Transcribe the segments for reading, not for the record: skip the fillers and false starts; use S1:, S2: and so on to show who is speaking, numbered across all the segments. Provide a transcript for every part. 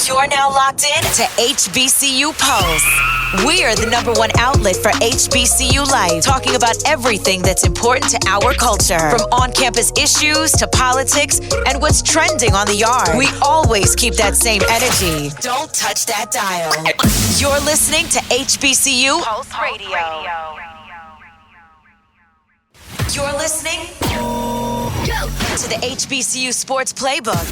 S1: You're now locked in to HBCU Pulse. We are the #1 outlet for HBCU life, talking about everything that's important to our culture, from on-campus issues to politics and what's trending on the yard. We always keep that same energy. Don't touch that dial. You're listening to HBCU Pulse Radio. You're listening to the HBCU Sports Playbook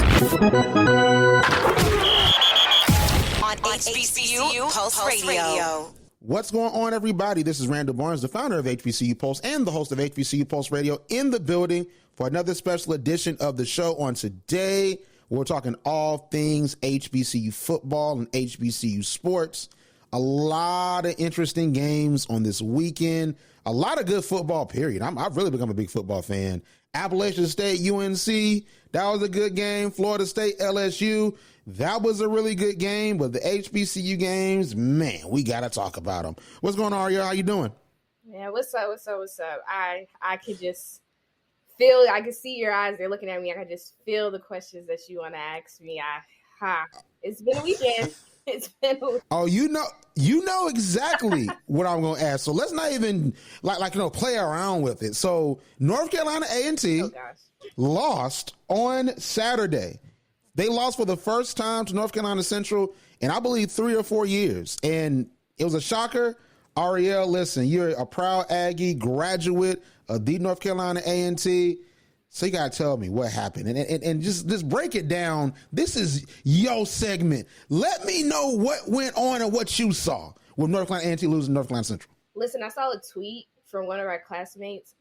S1: on HBCU Pulse Radio.
S2: What's going on, everybody? This is Randall Barnes, the founder of HBCU Pulse and the host of HBCU Pulse Radio, in the building for another special edition of the show. On today, we're talking all things HBCU football and HBCU sports. A lot of interesting games on this weekend. A lot of good football, period. I've really become a big football fan. Appalachian State, UNC, that was a good game. Florida State, LSU, that was a really good game. But the HBCU games, man, we got to talk about them. What's going on, Arielle? How you doing?
S3: Yeah, what's up? I could just feel, I can see your eyes. They're looking at me. I can just feel the questions that you want to ask me. It's been a weekend.
S2: Oh, you know exactly what I'm going to ask. So let's not even play around with it. So North Carolina A&T lost on Saturday. They lost for the first time to North Carolina Central in, I believe, 3 or 4 years. And it was a shocker. Arielle, listen, you're a proud Aggie, graduate of the North Carolina A&T. So you got to tell me what happened and just break it down. This is your segment. Let me know what went on and what you saw with North Carolina A&T losing North Carolina Central.
S3: Listen, I saw a tweet from one of our classmates,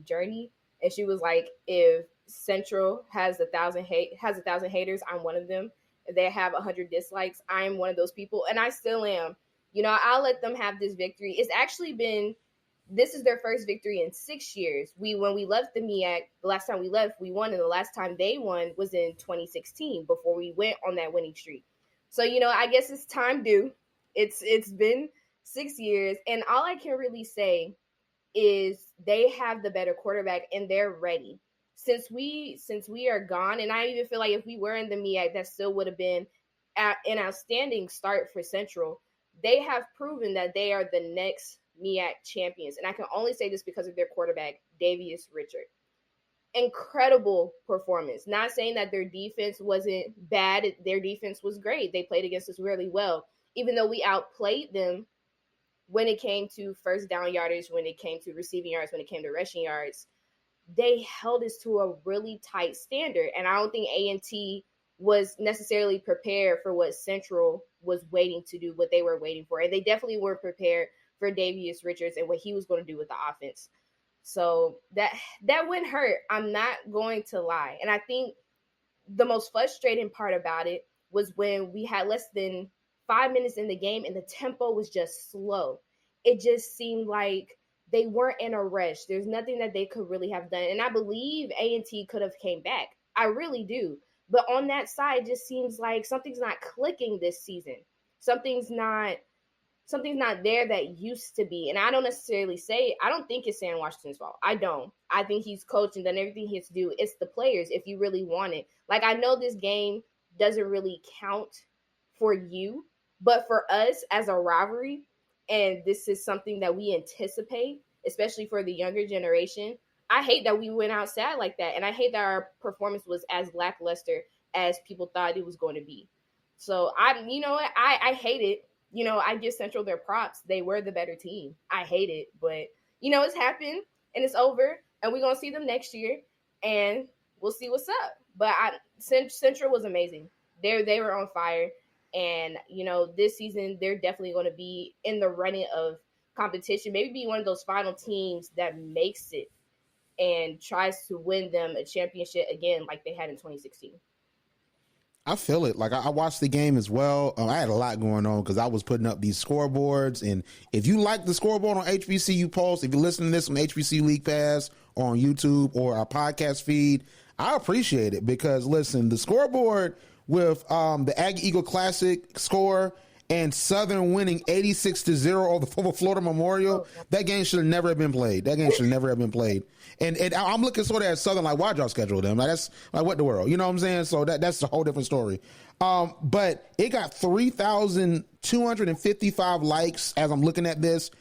S3: Journey, and she was like, if Central has 1,000 haters, I'm one of them. If they have 100 dislikes, I'm one of those people, and I still am. You know, I'll let them have this victory. It's actually been This is their first victory in 6 years. When we left the MEAC, the last time we left, we won, and the last time they won was in 2016 before we went on that winning streak. So, you know, I guess it's time due. It's been 6 years, and all I can really say is they have the better quarterback and they're ready. Since we are gone, and I even feel like if we were in the MEAC, that still would have been an outstanding start for Central. They have proven that they are the next MEAC champions. And I can only say this because of their quarterback, Darius Richard. Incredible performance. Not saying that their defense wasn't bad. Their defense was great. They played against us really well. Even though we outplayed them when it came to first down yardage, when it came to receiving yards, when it came to rushing yards, they held us to a really tight standard. And I don't think A&T was necessarily prepared for what Central was waiting to do, what they were waiting for. And they definitely weren't prepared for Darius Richards and what he was going to do with the offense. So that wouldn't hurt. I'm not going to lie. And I think the most frustrating part about it was when we had less than 5 minutes in the game and the tempo was just slow. It just seemed like they weren't in a rush. There's nothing that they could really have done. And I believe A&T could have came back. I really do. But on that side, it just seems like something's not clicking this season. Something's not there that used to be. And I don't necessarily say, I don't think it's Sam Washington's fault. I don't. I think he's coached and done everything he has to do. It's the players, if you really want it. Like, I know this game doesn't really count for you, but for us as a rivalry, and this is something that we anticipate, especially for the younger generation, I hate that we went out sad like that. And I hate that our performance was as lackluster as people thought it was going to be. So, I hate it. You know, I give Central their props. They were the better team. I hate it, but, you know, it's happened and it's over, and we're going to see them next year, and we'll see what's up. But Central was amazing. They were on fire, and, you know, this season they're definitely going to be in the running of competition, maybe be one of those final teams that makes it and tries to win them a championship again like they had in 2016.
S2: I feel it. Like, I watched the game as well. I had a lot going on because I was putting up these scoreboards. And if you like the scoreboard on HBCU Pulse, if you're listening to this on HBCU League Pass or on YouTube or our podcast feed, I appreciate it because, listen, the scoreboard with the Aggie Eagle Classic score and Southern winning 86-0 over Florida Memorial, that game should have never been played. That game should never have been played. And I'm looking sort of at Southern like, why'd y'all schedule them? Like, that's like, what the world? You know what I'm saying? So that's a whole different story. But it got 3,255 likes as I'm looking at this.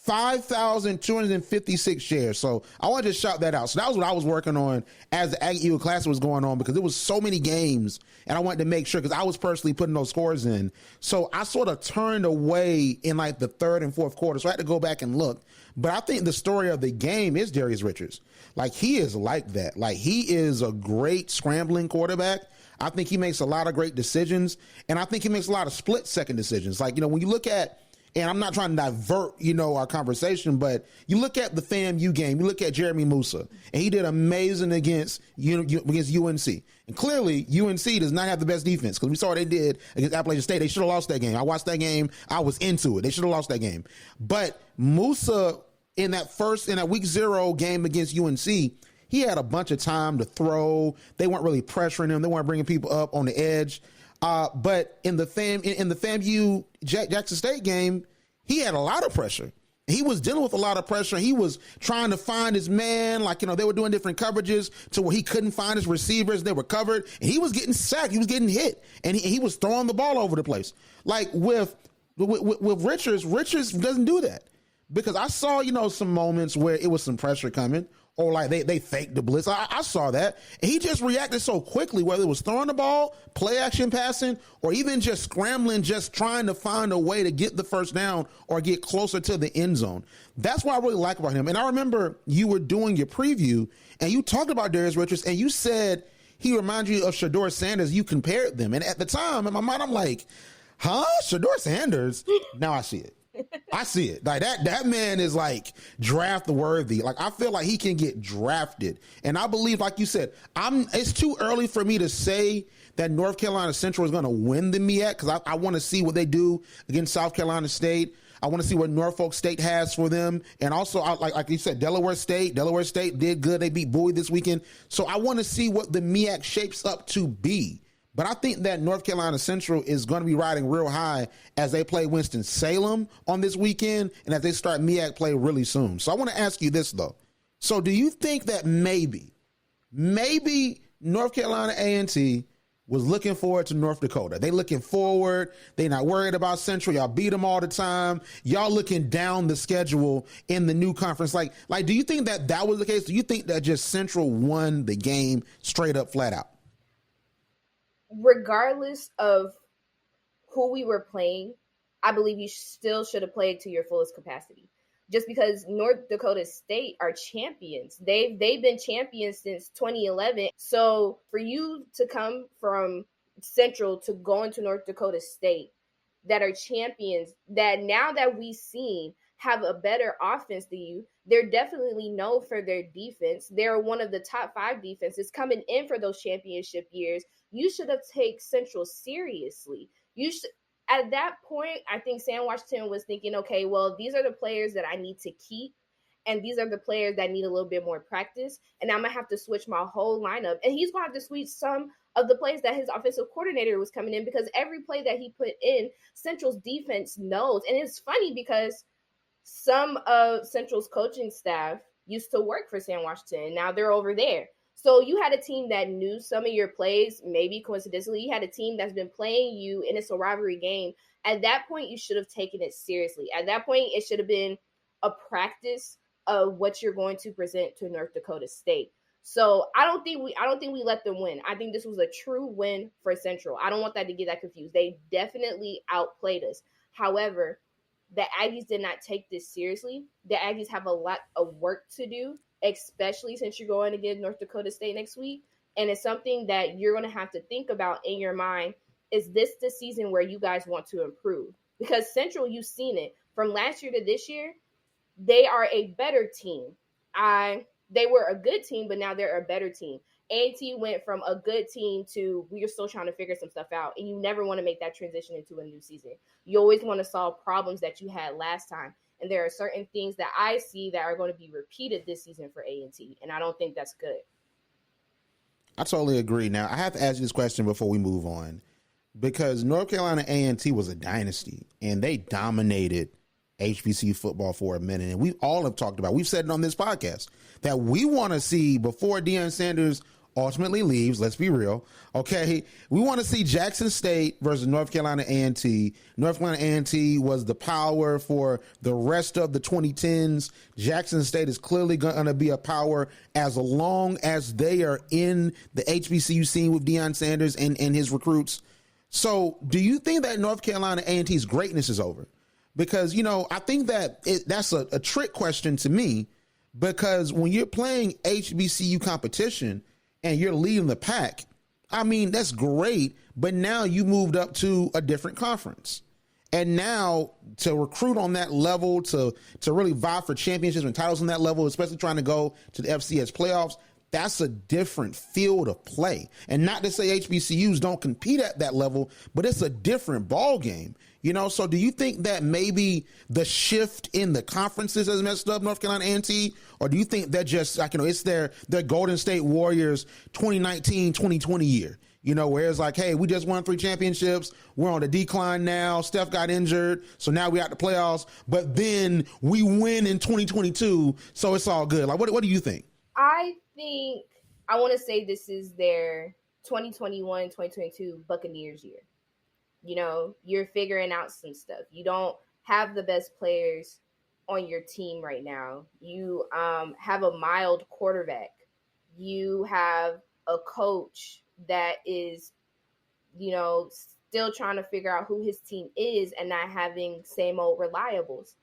S2: 5,256 shares. So I want to just shout that out. So that was what I was working on as the Aggie Eagle Classic was going on, because there was so many games and I wanted to make sure, because I was personally putting those scores in. So I sort of turned away in like the third and fourth quarter. So I had to go back and look. But I think the story of the game is Darius Richards. Like, he is like that. Like, he is a great scrambling quarterback. I think he makes a lot of great decisions. And I think he makes a lot of split second decisions. Like, when you look at, and I'm not trying to divert, our conversation, but you look at the FAMU game, you look at Jeremy Musa, and he did amazing against UNC. And clearly, UNC does not have the best defense, because we saw what they did against Appalachian State. They should have lost that game. I watched that game. I was into it. They should have lost that game. But Musa, in that week 0 game against UNC, he had a bunch of time to throw. They weren't really pressuring him. They weren't bringing people up on the edge. But in the FAMU Jackson State game, he had a lot of pressure. He was dealing with a lot of pressure. He was trying to find his man. Like, they were doing different coverages to where he couldn't find his receivers. They were covered, and he was getting sacked. He was getting hit, and he was throwing the ball over the place. Like with Richards doesn't do that, because I saw, some moments where it was some pressure coming, or like they faked the blitz. I saw that. And he just reacted so quickly, whether it was throwing the ball, play action passing, or even just scrambling, just trying to find a way to get the first down or get closer to the end zone. That's what I really like about him. And I remember you were doing your preview, and you talked about Darius Richards, and you said he reminds you of Shedeur Sanders. You compared them. And at the time, in my mind, I'm like, huh? Shedeur Sanders? Now I see it. I see it. Like that man is like draft worthy. Like, I feel like he can get drafted. And I believe, like you said, it's too early for me to say that North Carolina Central is going to win the MEAC, because I want to see what they do against South Carolina State. I want to see what Norfolk State has for them. And also, like you said, Delaware State did good. They beat Bowie this weekend. So I want to see what the MEAC shapes up to be. But I think that North Carolina Central is going to be riding real high as they play Winston-Salem on this weekend, and as they start MEAC play really soon. So I want to ask you this, though. So do you think that maybe North Carolina A&T was looking forward to North Dakota? They looking forward. They not worried about Central. Y'all beat them all the time. Y'all looking down the schedule in the new conference. Like, do you think that was the case? Do you think that just Central won the game straight up, flat out?
S3: Regardless of who we were playing, I believe you still should have played to your fullest capacity. Just because North Dakota State are champions. They've been champions since 2011. So for you to come from Central to go into North Dakota State that are champions, that now that we've seen have a better offense than you, they're definitely known for their defense. They're one of the top 5 defenses coming in for those championship years. You should have taken Central seriously. At that point, I think Sam Washington was thinking, okay, well, these are the players that I need to keep, and these are the players that need a little bit more practice, and I'm going to have to switch my whole lineup. And he's going to have to switch some of the plays that his offensive coordinator was coming in, because every play that he put in, Central's defense knows. And it's funny because some of Central's coaching staff used to work for Sam Washington, and now they're over there. So you had a team that knew some of your plays, maybe coincidentally. You had a team that's been playing you, and it's a rivalry game. At that point, you should have taken it seriously. At that point, it should have been a practice of what you're going to present to North Dakota State. So I don't think we let them win. I think this was a true win for Central. I don't want that to get that confused. They definitely outplayed us. However, the Aggies did not take this seriously. The Aggies have a lot of work to do, especially since you're going against North Dakota State next week. And it's something that you're going to have to think about in your mind. Is this the season where you guys want to improve? Because Central, you've seen it. From last year to this year, they are a better team. They were a good team, but now they're a better team. A&T went from a good team to we're still trying to figure some stuff out. And you never want to make that transition into a new season. You always want to solve problems that you had last time. And there are certain things that I see that are going to be repeated this season for A&T. And I don't think that's good.
S2: I totally agree. Now, I have to ask you this question before we move on. because North Carolina A&T was a dynasty and they dominated HBCU football for a minute. And we all have talked about, we've said it on this podcast, that we want to see, before Deion Sanders ultimately leaves, let's be real, okay, we want to see Jackson State versus North Carolina A&T. North Carolina A&T was the power for the rest of the 2010s. Jackson State is clearly going to be a power as long as they are in the HBCU scene with Deion Sanders and his recruits. So do you think that North Carolina A&T's greatness is over? Because, you know, I think that that's a trick question to me, because when you're playing HBCU competition and you're leading the pack, I mean, that's great. But now you moved up to a different conference. And now to recruit on that level, to really vie for championships and titles on that level, especially trying to go to the FCS playoffs, that's a different field of play. And not to say HBCUs don't compete at that level, but it's a different ball game. You know, so do you think that maybe the shift in the conferences has messed up North Carolina A&T? Or do you think that just, like, you know, it's their Golden State Warriors 2019, 2020 year? You know, where it's like, hey, we just won 3 championships. We're on the decline now. Steph got injured, so now we out the playoffs. But then we win in 2022, so it's all good. Like, what do you think?
S3: I want to say this is their 2021, 2022 Buccaneers year. You know, you're figuring out some stuff. You don't have the best players on your team right now. You have a mild quarterback. You have a coach that is, you know, still trying to figure out who his team is and not having same old reliables.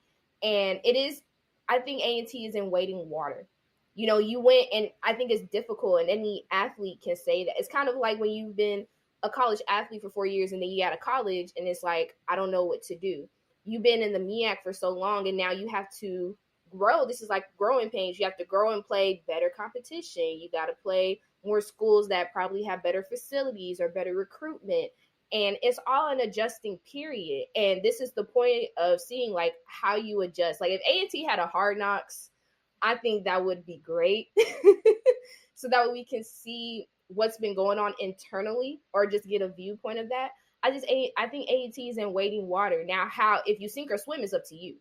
S3: And I think A&T is in waiting water. You know, you went, and I think it's difficult, and any athlete can say that. It's kind of like when you've been a college athlete for 4 years and then you get out of college and it's like, I don't know what to do. You've been in the MEAC for so long and now you have to grow. This is like growing pains. You have to grow and play better competition. You got to play more schools that probably have better facilities or better recruitment. And it's all an adjusting period. And this is the point of seeing like how you adjust. Like if A&T had a Hard Knocks, I think that would be great. So that we can see what's been going on internally or just get a viewpoint of that. I think A&T is in waiting water. Now, if you sink or swim is up to you.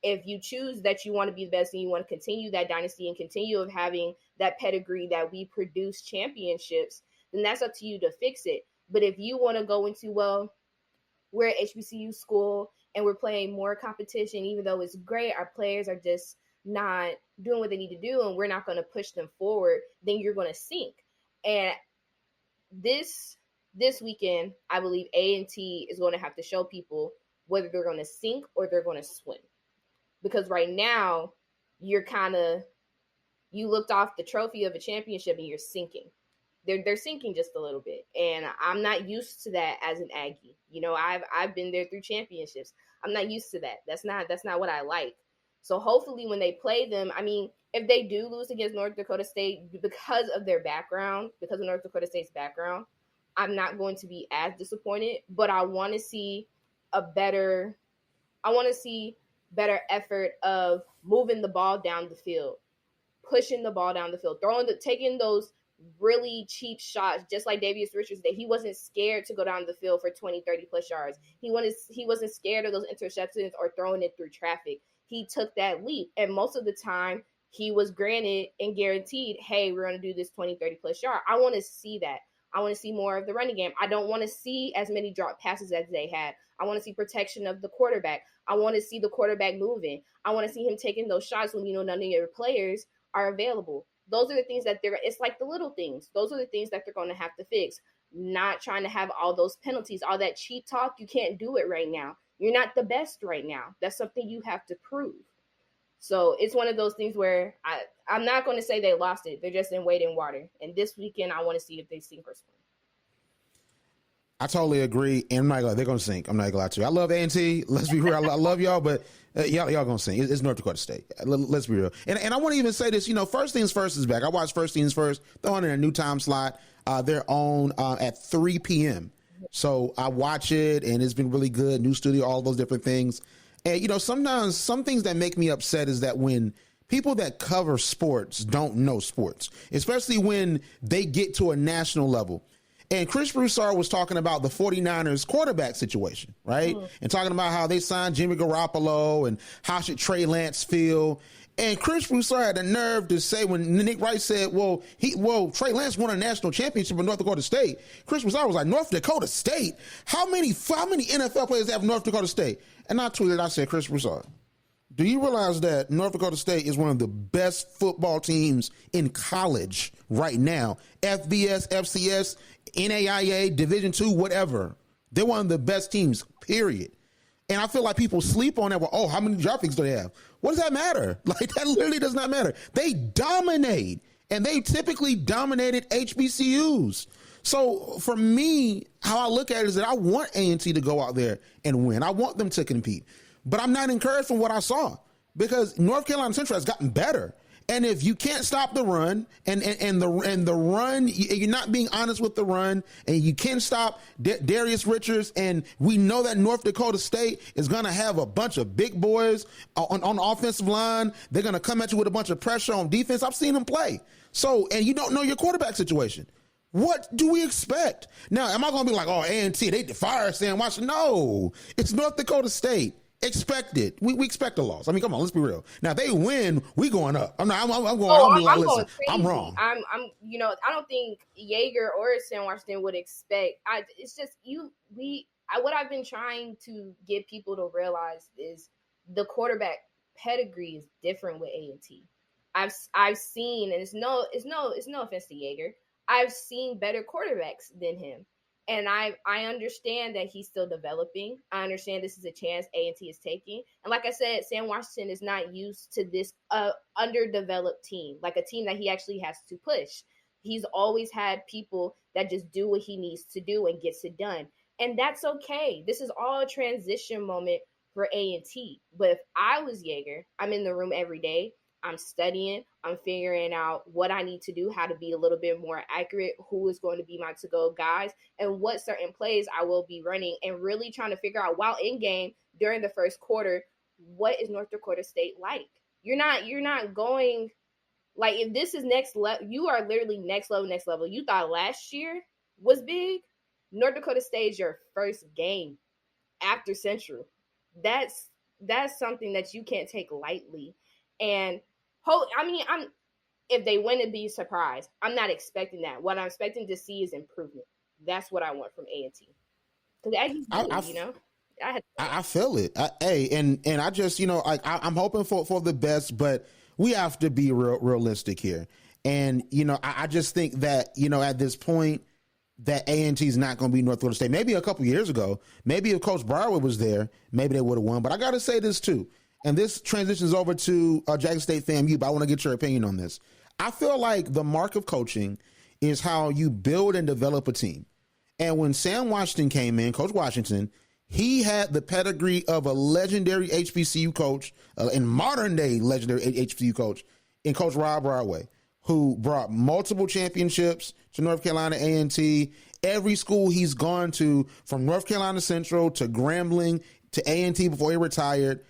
S3: If you choose that you want to be the best and you want to continue that dynasty and continue of having that pedigree that we produce championships, then that's up to you to fix it. But if you want to go into, well, we're at HBCU school and we're playing more competition, even though it's great, our players are just not doing what they need to do and we're not going to push them forward, then you're going to sink. And this weekend, I believe A&T is going to have to show people whether they're going to sink or they're going to swim. Because right now, you looked off the trophy of a championship and you're sinking. They're sinking just a little bit. And I'm not used to that as an Aggie. You know, I've been there through championships. I'm not used to that. That's not what I like. So hopefully when they play them, I mean, if they do lose against North Dakota State because of their background, because of North Dakota State's background, I'm not going to be as disappointed, but I want to see better effort of moving the ball down the field, pushing the ball down the field, taking those really cheap shots, just like Darius Richard did. He wasn't scared to go down the field for 20, 30 plus yards. He wasn't scared of those interceptions or throwing it through traffic. He took that leap. And most of the time he was granted and guaranteed, hey, we're going to do this 20, 30 plus yard. I want to see that. I want to see more of the running game. I don't want to see as many drop passes as they had. I want to see protection of the quarterback. I want to see the quarterback moving. I want to see him taking those shots when, you know, none of your players are available. Those are the things that it's like the little things. Those are the things that they're going to have to fix. Not trying to have all those penalties, all that cheap talk. You can't do it right now. You're not the best right now. That's something you have to prove. So it's one of those things where I'm not going to say they lost it. They're just in waiting water. And this weekend, I want to see if they sink or swim.
S2: I totally agree. And they're going to sink. I'm not going to lie to you. I love A&T. Let's be real. I love y'all, but y'all going to sink. It's North Dakota State. Let's be real. And I want to even say this, you know, First Things First is back. I watched First Things First. They're on in a new time slot. They're on at 3 p.m. So I watch it, and it's been really good. New studio, all those different things. And, you know, sometimes some things that make me upset is that when people that cover sports don't know sports, especially when they get to a national level. And Chris Broussard was talking about the 49ers quarterback situation, right? And talking about how they signed Jimmy Garoppolo and how should Trey Lance feel. And Chris Broussard had the nerve to say when Nick Wright said, well, Trey Lance won a national championship in North Dakota State. Chris Broussard was like, North Dakota State? How many NFL players have North Dakota State? And I tweeted, I said, Chris Broussard, do you realize that North Dakota State is one of the best football teams in college right now? FBS, FCS, NAIA, Division II, whatever. They're one of the best teams, period. And I feel like people sleep on that. Well, oh, how many draft picks do they have? What does that matter? Like, that literally does not matter. They dominate, and they typically dominated HBCUs. So for me, how I look at it is that I want A&T to go out there and win. I want them to compete. But I'm not encouraged from what I saw because North Carolina Central has gotten better. And if you can't stop the run and the run, you're not being honest with the run, and you can't stop Darius Richard, and we know that North Dakota State is going to have a bunch of big boys on the offensive line. They're going to come at you with a bunch of pressure on defense. I've seen them play. So, and you don't know your quarterback situation. What do we expect? Now, am I going to be like, oh, A&T, they fire Sam Washington? No, it's North Dakota State. Expect it. We expect a loss. I mean, come on, let's be real. Now, if they win, we going up. I'm going. I'll be like, listen, I'm wrong.
S3: I don't think Yeager or Sam Washington would expect. It's just what I've been trying to get people to realize is the quarterback pedigree is different with A&T. I've seen, and it's no offense to Yeager, I've seen better quarterbacks than him. And I understand that he's still developing. I understand this is a chance A&T is taking. And like I said, Sam Washington is not used to this underdeveloped team, like a team that he actually has to push. He's always had people that just do what he needs to do and gets it done. And that's okay. This is all a transition moment for A&T. But if I was Yeager, I'm in the room every day. I'm studying, I'm figuring out what I need to do, how to be a little bit more accurate, who is going to be my to-go guys, and what certain plays I will be running, and really trying to figure out while in game during the first quarter, what is North Dakota State like? You're not going, like, if this is next level, you are literally next level. You thought last year was big. North Dakota State is your first game after Central. That's something that you can't take lightly. And if they win, it'd be a surprise. I'm not expecting that. What I'm expecting to see is improvement. That's what I want from A&T. Because
S2: I feel it. And I just, I'm hoping for the best, but we have to be realistic here. And, I just think that, at this point, that A&T is not going to be North Dakota State. Maybe a couple years ago, maybe if Coach Brower was there, maybe they would have won. But I got to say this too. And this transitions over to Jackson State FAMU, but I want to get your opinion on this. I feel like the mark of coaching is how you build and develop a team. And when Sam Washington came in, Coach Washington, he had the pedigree of a legendary HBCU coach, and modern-day legendary HBCU coach, in Coach Rob Broadway, who brought multiple championships to North Carolina A&T. Every school he's gone to, from North Carolina Central to Grambling to A&T before he retired,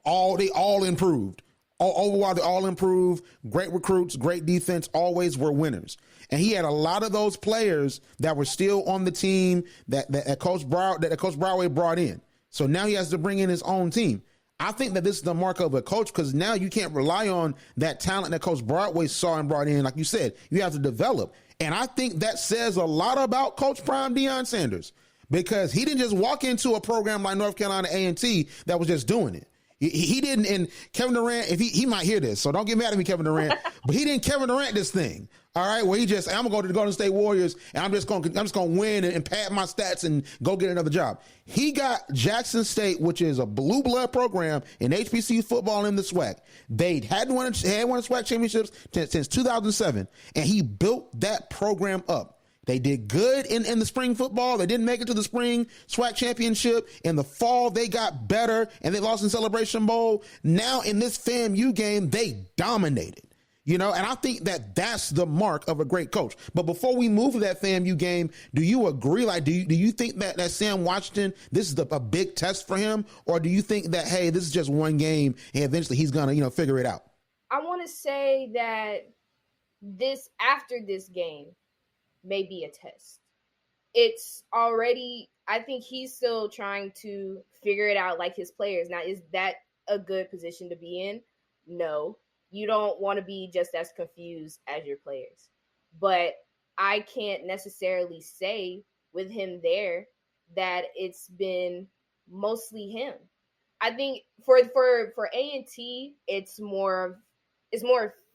S2: they all improved. Overall, they all improved. Great recruits, great defense, always were winners. And he had a lot of those players that were still on the team that Coach Broadway brought in. So now he has to bring in his own team. I think that this is the mark of a coach, because now you can't rely on that talent that Coach Broadway saw and brought in. Like you said, you have to develop. And I think that says a lot about Coach Prime Deion Sanders, because he didn't just walk into a program like North Carolina A&T that was just doing it. He didn't, and Kevin Durant, if he might hear this, so don't get mad at me, Kevin Durant, but he didn't Kevin Durant this thing. All right, where he just, I'm gonna go to the Golden State Warriors and I'm just gonna win and pad my stats and go get another job. He got Jackson State, which is a blue blood program in HBCU football, in the SWAC. They hadn't won SWAC championships since 2007, and he built that program up. They did good in the spring football. They didn't make it to the spring SWAC championship. In the fall, they got better, and they lost in Celebration Bowl. Now, in this FAMU game, they dominated. And I think that that's the mark of a great coach. But before we move to that FAMU game, do you agree? Like, do you think that Sam Washington, this is a big test for him? Or do you think that, hey, this is just one game and eventually he's going to, figure it out?
S3: I want to say that after this game, may be a test. it's already, I think he's still trying to figure it out like his players. Now, is that a good position to be in? No. You don't want to be just as confused as your players. But I can't necessarily say with him there that it's been mostly him. I think for A&T, it's more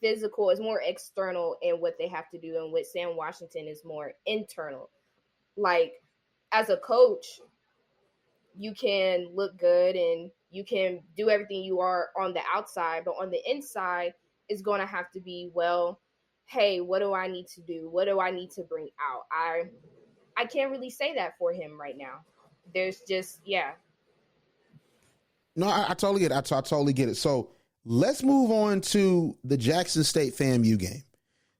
S3: physical, it's more external in what they have to do, and with Sam Washington is more internal. Like, as a coach, you can look good and you can do everything you are on the outside, but on the inside, it's going to have to be, well, hey, what do I need to do? What do I need to bring out? I can't really say that for him right now. There's just, yeah.
S2: No, I totally get it. I totally get it. So let's move on to the Jackson State FAMU game.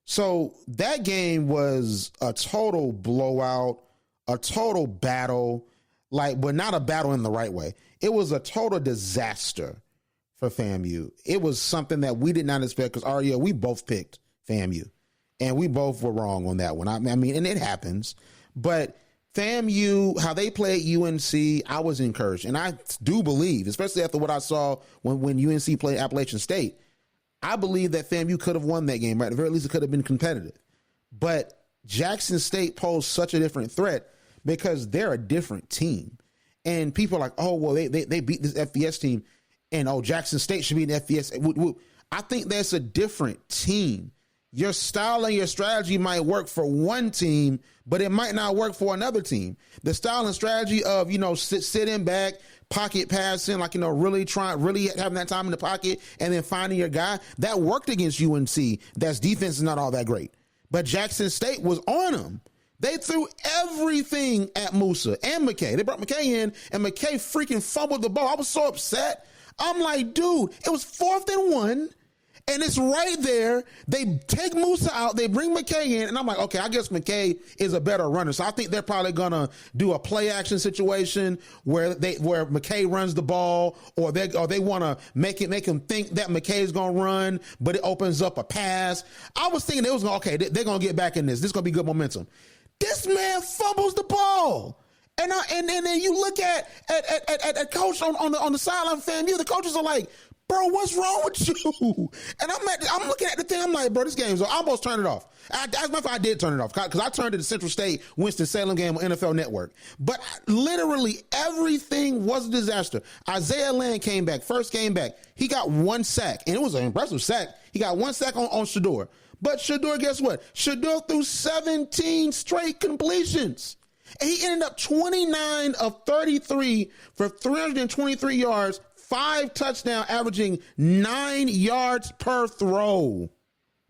S2: So that game was a total blowout, a total battle, but not a battle in the right way. It was a total disaster for FAMU. It was something that we did not expect because, Arielle, we both picked FAMU, and we both were wrong on that one. I mean, and it happens. But FAMU, how they played UNC, I was encouraged. And I do believe, especially after what I saw when UNC played Appalachian State, I believe that FAMU could have won that game. Right? At the very least, it could have been competitive. But Jackson State posed such a different threat because they're a different team. And people are like, oh, well, they beat this FBS team, and, oh, Jackson State should be an FBS. I think that's a different team. Your style and your strategy might work for one team, but it might not work for another team. The style and strategy of, sitting back, pocket passing, really having that time in the pocket and then finding your guy, that worked against UNC. That's defense is not all that great. But Jackson State was on them. They threw everything at Musa and McKay. They brought McKay in, and McKay freaking fumbled the ball. I was so upset. I'm like, dude, it was 4th and 1. And it's right there. They take Musa out. They bring McKay in. And I'm like, okay, I guess McKay is a better runner. So I think they're probably going to do a play action situation where McKay runs the ball, or they want to make him think that McKay is going to run, but it opens up a pass. I was thinking they're going to get back in this. This is going to be good momentum. This man fumbles the ball. And then you look at coach on the sideline for FAMU. The coaches are like, bro, what's wrong with you? And I'm looking at the thing. I'm like, bro, this game's over. I almost turned it off. As a matter of fact, I did turn it off because I turned to the Central State Winston-Salem game on NFL Network. But literally everything was a disaster. Isaiah Land came back, first came back. He got 1 sack, and it was an impressive sack. He got 1 sack on Shador. But Shador, guess what? Shador threw 17 straight completions. And he ended up 29 of 33 for 323 yards, 5 touchdowns, averaging 9 yards per throw.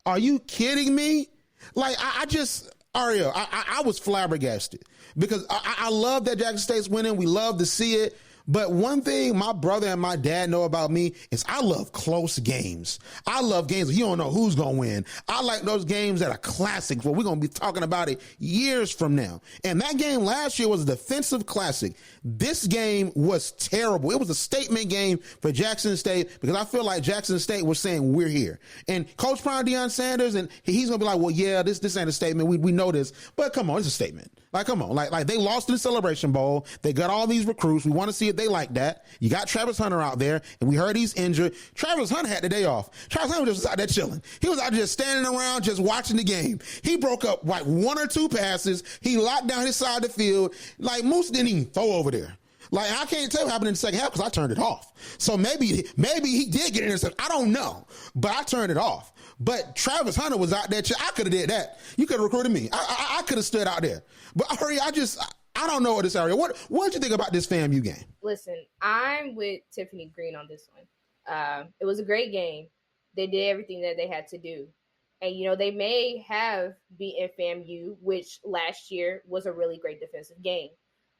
S2: Are you kidding me? Arielle, I was flabbergasted because I love that Jackson State's winning. We love to see it. But one thing my brother and my dad know about me is I love close games. I love games where you don't know who's going to win. I like those games that are classic where we're going to be talking about it years from now. And that game last year was a defensive classic. This game was terrible. It was a statement game for Jackson State because I feel like Jackson State was saying we're here. And Coach Prime Deion Sanders, and he's going to be like, well, yeah, this ain't a statement. We know this. But come on, it's a statement. Come on. Like they lost in the Celebration Bowl. They got all these recruits. We want to see if they like that. You got Travis Hunter out there, and we heard he's injured. Travis Hunter had the day off. Travis Hunter was just out there chilling. He was out there just standing around, just watching the game. He broke up 1 or 2 passes. He locked down his side of the field. Moose didn't even throw over there. I can't tell what happened in the second half because I turned it off. So maybe he did get intercepted. I don't know, but I turned it off. But Travis Hunter was out there. I could have did that. You could have recruited me. I could have stood out there. But Ari, I don't know this area. What did you think about this FAMU game?
S3: Listen, I'm with Tiffany Green on this one. It was a great game. They did everything that they had to do. And, they may have beaten FAMU, which last year was a really great defensive game.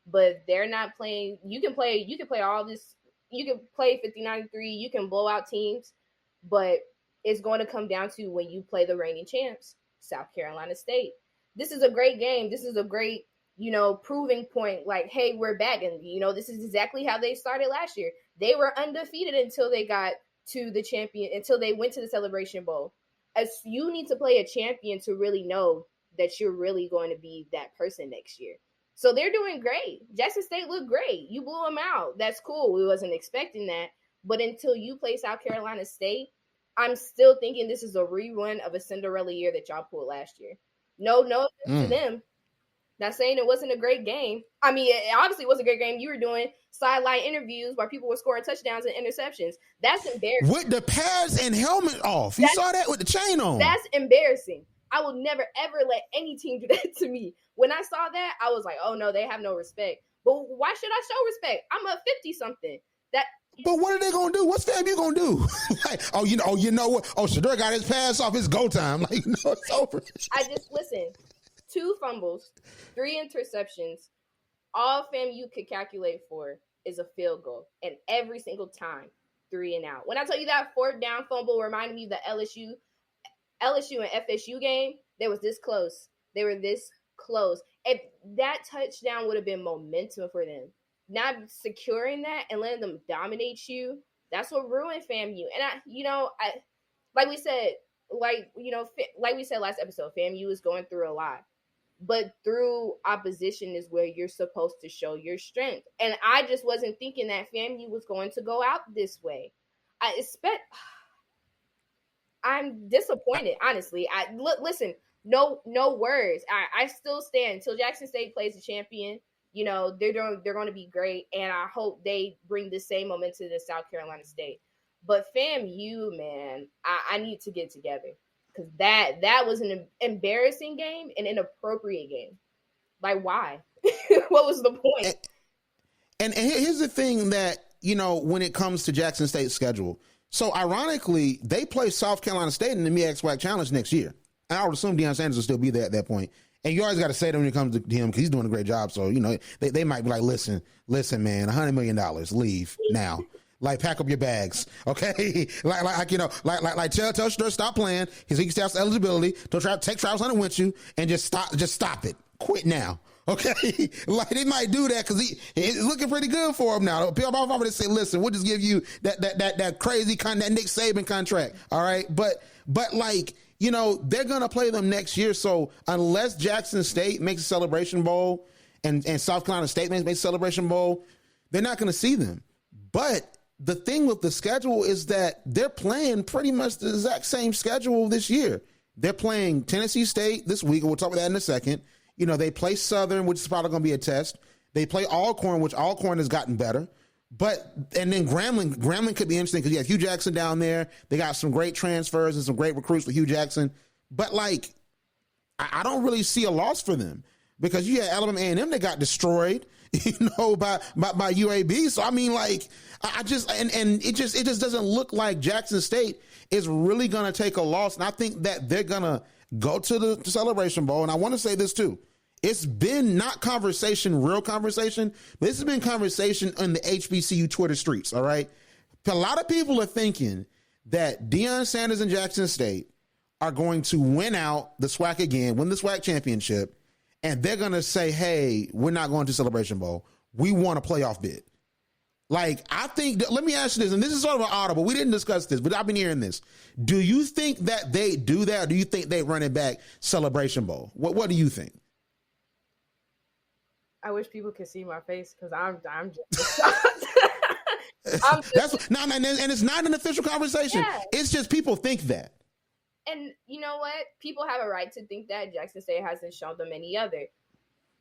S3: But they're not playing. You can play all this. You can play 59-3. You can blow out teams. But it's going to come down to when you play the reigning champs, South Carolina State. This is a great game. This is a great, proving point. Like, hey, we're back. And, this is exactly how they started last year. They were undefeated until they got to the champion, until they went to the Celebration Bowl. As you need to play a champion to really know that you're really going to be that person next year. So they're doing great. Jackson State looked great. You blew them out. That's cool. We wasn't expecting that. But until you play South Carolina State, I'm still thinking this is a rerun of a Cinderella year that y'all pulled last year. No to them. Not saying it wasn't a great game. I mean, it obviously was a great game. You were doing sideline interviews where people were scoring touchdowns and interceptions. That's embarrassing.
S2: With the pads and helmet off. You saw that with the chain on.
S3: That's embarrassing. I will never, ever let any team do that to me. When I saw that, I was like, oh, no, they have no respect. But why should I show respect? I'm a 50-something.
S2: But what are they going to do? What's FAMU going to do? Like, you know what? Oh, Shedeur got his pass off. It's go time. Like, no, it's over.
S3: Listen, 2 fumbles, 3 interceptions. All FAMU could calculate for is a field goal. And every single time, 3 and out. When I tell you that 4th down fumble reminded me of the LSU and FSU game, they was this close. They were this close. If that touchdown would have been momentum for them. Not securing that and letting them dominate you, that's what ruined FAMU. And like we said last episode, FAMU is going through a lot. But through opposition is where you're supposed to show your strength. And I just wasn't thinking that FAMU was going to go out this way. I'm disappointed, honestly. Listen, no words. I still stand until Jackson State plays the champion. They're going to be great, and I hope they bring the same momentum to South Carolina State. But FAMU, man, I need to get together because that was an embarrassing game, an inappropriate game. Like, why? What was the point?
S2: And here's the thing that, when it comes to Jackson State's schedule. So, ironically, they play South Carolina State in the MEAC Challenge next year. And I would assume Deion Sanders will still be there at that point. And you always got to say that when it comes to him because he's doing a great job. So, they might be like, listen, man, $100 million, leave now. Like, pack up your bags, okay? like tell Shedeur stop playing. He can stay eligibility. Take Travis Hunter with you and just stop it. Quit now, okay? Like, they might do that because it's looking pretty good for him now. People about to say, listen, we'll just give you that crazy that Nick Saban contract, all right? But like, they're going to play them next year. So unless Jackson State makes a Celebration Bowl and South Carolina State makes a Celebration Bowl, they're not going to see them. But the thing with the schedule is that they're playing pretty much the exact same schedule this year. They're playing Tennessee State this week, and we'll talk about that in a second. They play Southern, which is probably going to be a test. They play Alcorn, which Alcorn has gotten better. And then Grambling could be interesting because you have Hugh Jackson down there. They got some great transfers and some great recruits for Hugh Jackson. But, like, I don't really see a loss for them because you had Alabama A&M that got destroyed, by UAB. So, I mean, like, it just doesn't look like Jackson State is really going to take a loss. And I think that they're going to go to the Celebration Bowl. And I want to say this, too. It's been not real conversation, but this has been conversation on the HBCU Twitter streets, all right? A lot of people are thinking that Deion Sanders and Jackson State are going to win out the SWAC again, win the SWAC championship, and they're going to say, hey, we're not going to Celebration Bowl. We want a playoff bid. Like, I think, let me ask you this, and this is sort of an audible. We didn't discuss this, but I've been hearing this. Do you think that they do that, or do you think they run it back Celebration Bowl? What do you think?
S3: I wish people could see my face because I'm just
S2: and it's not an official conversation. Yeah. It's just people think that.
S3: And you know what? People have a right to think that. Jackson State hasn't shown them any other.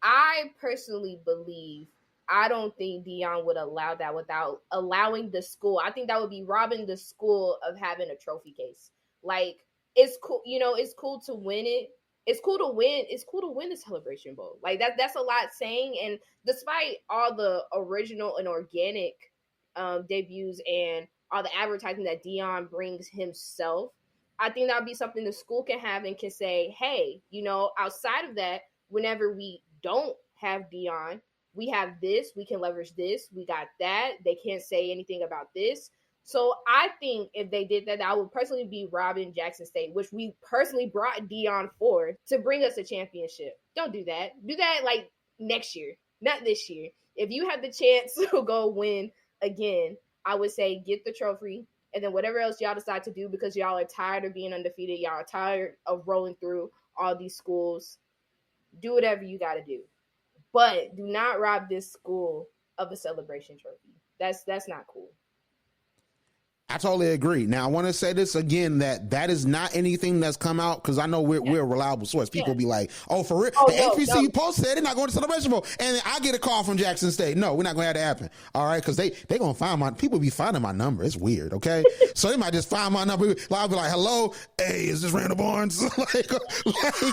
S3: I personally believe, I don't think Deion would allow that without allowing the school. I think that would be robbing the school of having a trophy case. Like, it's cool, it's cool to win it. It's cool to win. It's cool to win the Celebration Bowl. Like that's a lot saying. And despite all the original and organic debuts and all the advertising that Deion brings himself, I think that would be something the school can have and can say, hey, outside of that, whenever we don't have Deion, we have this, we can leverage this, we got that. They can't say anything about this. So I think if they did that, I would personally be robbing Jackson State, which we personally brought Deion for to bring us a championship. Don't do that. Do that like next year, not this year. If you have the chance to go win again, I would say get the trophy and then whatever else y'all decide to do because y'all are tired of being undefeated. Y'all are tired of rolling through all these schools. Do whatever you got to do. But do not rob this school of a celebration trophy. That's not cool.
S2: I totally agree. Now, I want to say this again, that is not anything that's come out, because I know we're a reliable source. People be like, oh, for real? The HBCU Post said they're not going to Celebration Bowl. And then I get a call from Jackson State. No, we're not going to have that happen. All right? Because they going to find people be finding my number. It's weird, okay? So they might just find my number. I'll be like, hello? Hey, is this Randall Barnes? like,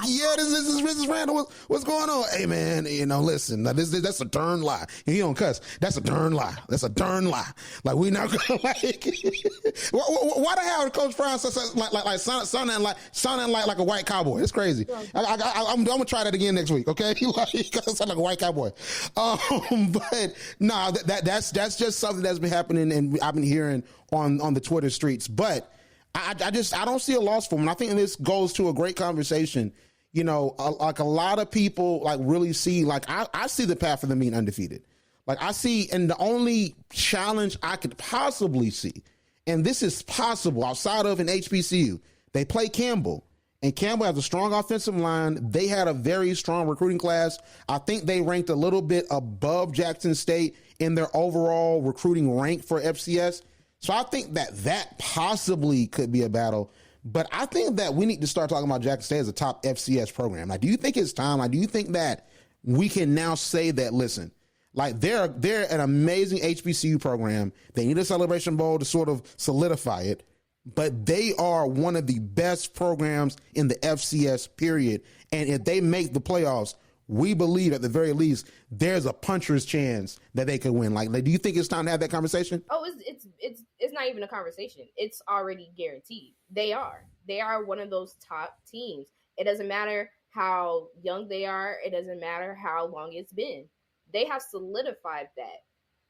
S2: yeah, this is Randall. What's going on? Hey, man, listen, that's a darn lie. And you don't cuss. That's a darn lie. That's a darn lie. Like, we not going to why the hell Coach Brown sounding like a white cowboy? It's crazy. I'm gonna try that again next week. Okay, sound like a white cowboy. But no, that's just something that's been happening, and I've been hearing on the Twitter streets. But I don't see a loss for him. And I think this goes to a great conversation. Like a lot of people really see, I see the path for them being undefeated. Like I see, and the only challenge I could possibly see, and this is possible outside of an HBCU, they play Campbell, and Campbell has a strong offensive line. They had a very strong recruiting class. I think they ranked a little bit above Jackson State in their overall recruiting rank for FCS. So I think that possibly could be a battle. But I think that we need to start talking about Jackson State as a top FCS program. Like, do you think it's time? Like, do you think that we can now say that, listen, like they're an amazing HBCU program. They need a Celebration Bowl to sort of solidify it, but they are one of the best programs in the FCS period. And if they make the playoffs, we believe at the very least there's a puncher's chance that they could win. Like, do you think it's time to have that conversation?
S3: Oh, it's not even a conversation. It's already guaranteed. They are one of those top teams. It doesn't matter how young they are. It doesn't matter how long it's been. They have solidified that,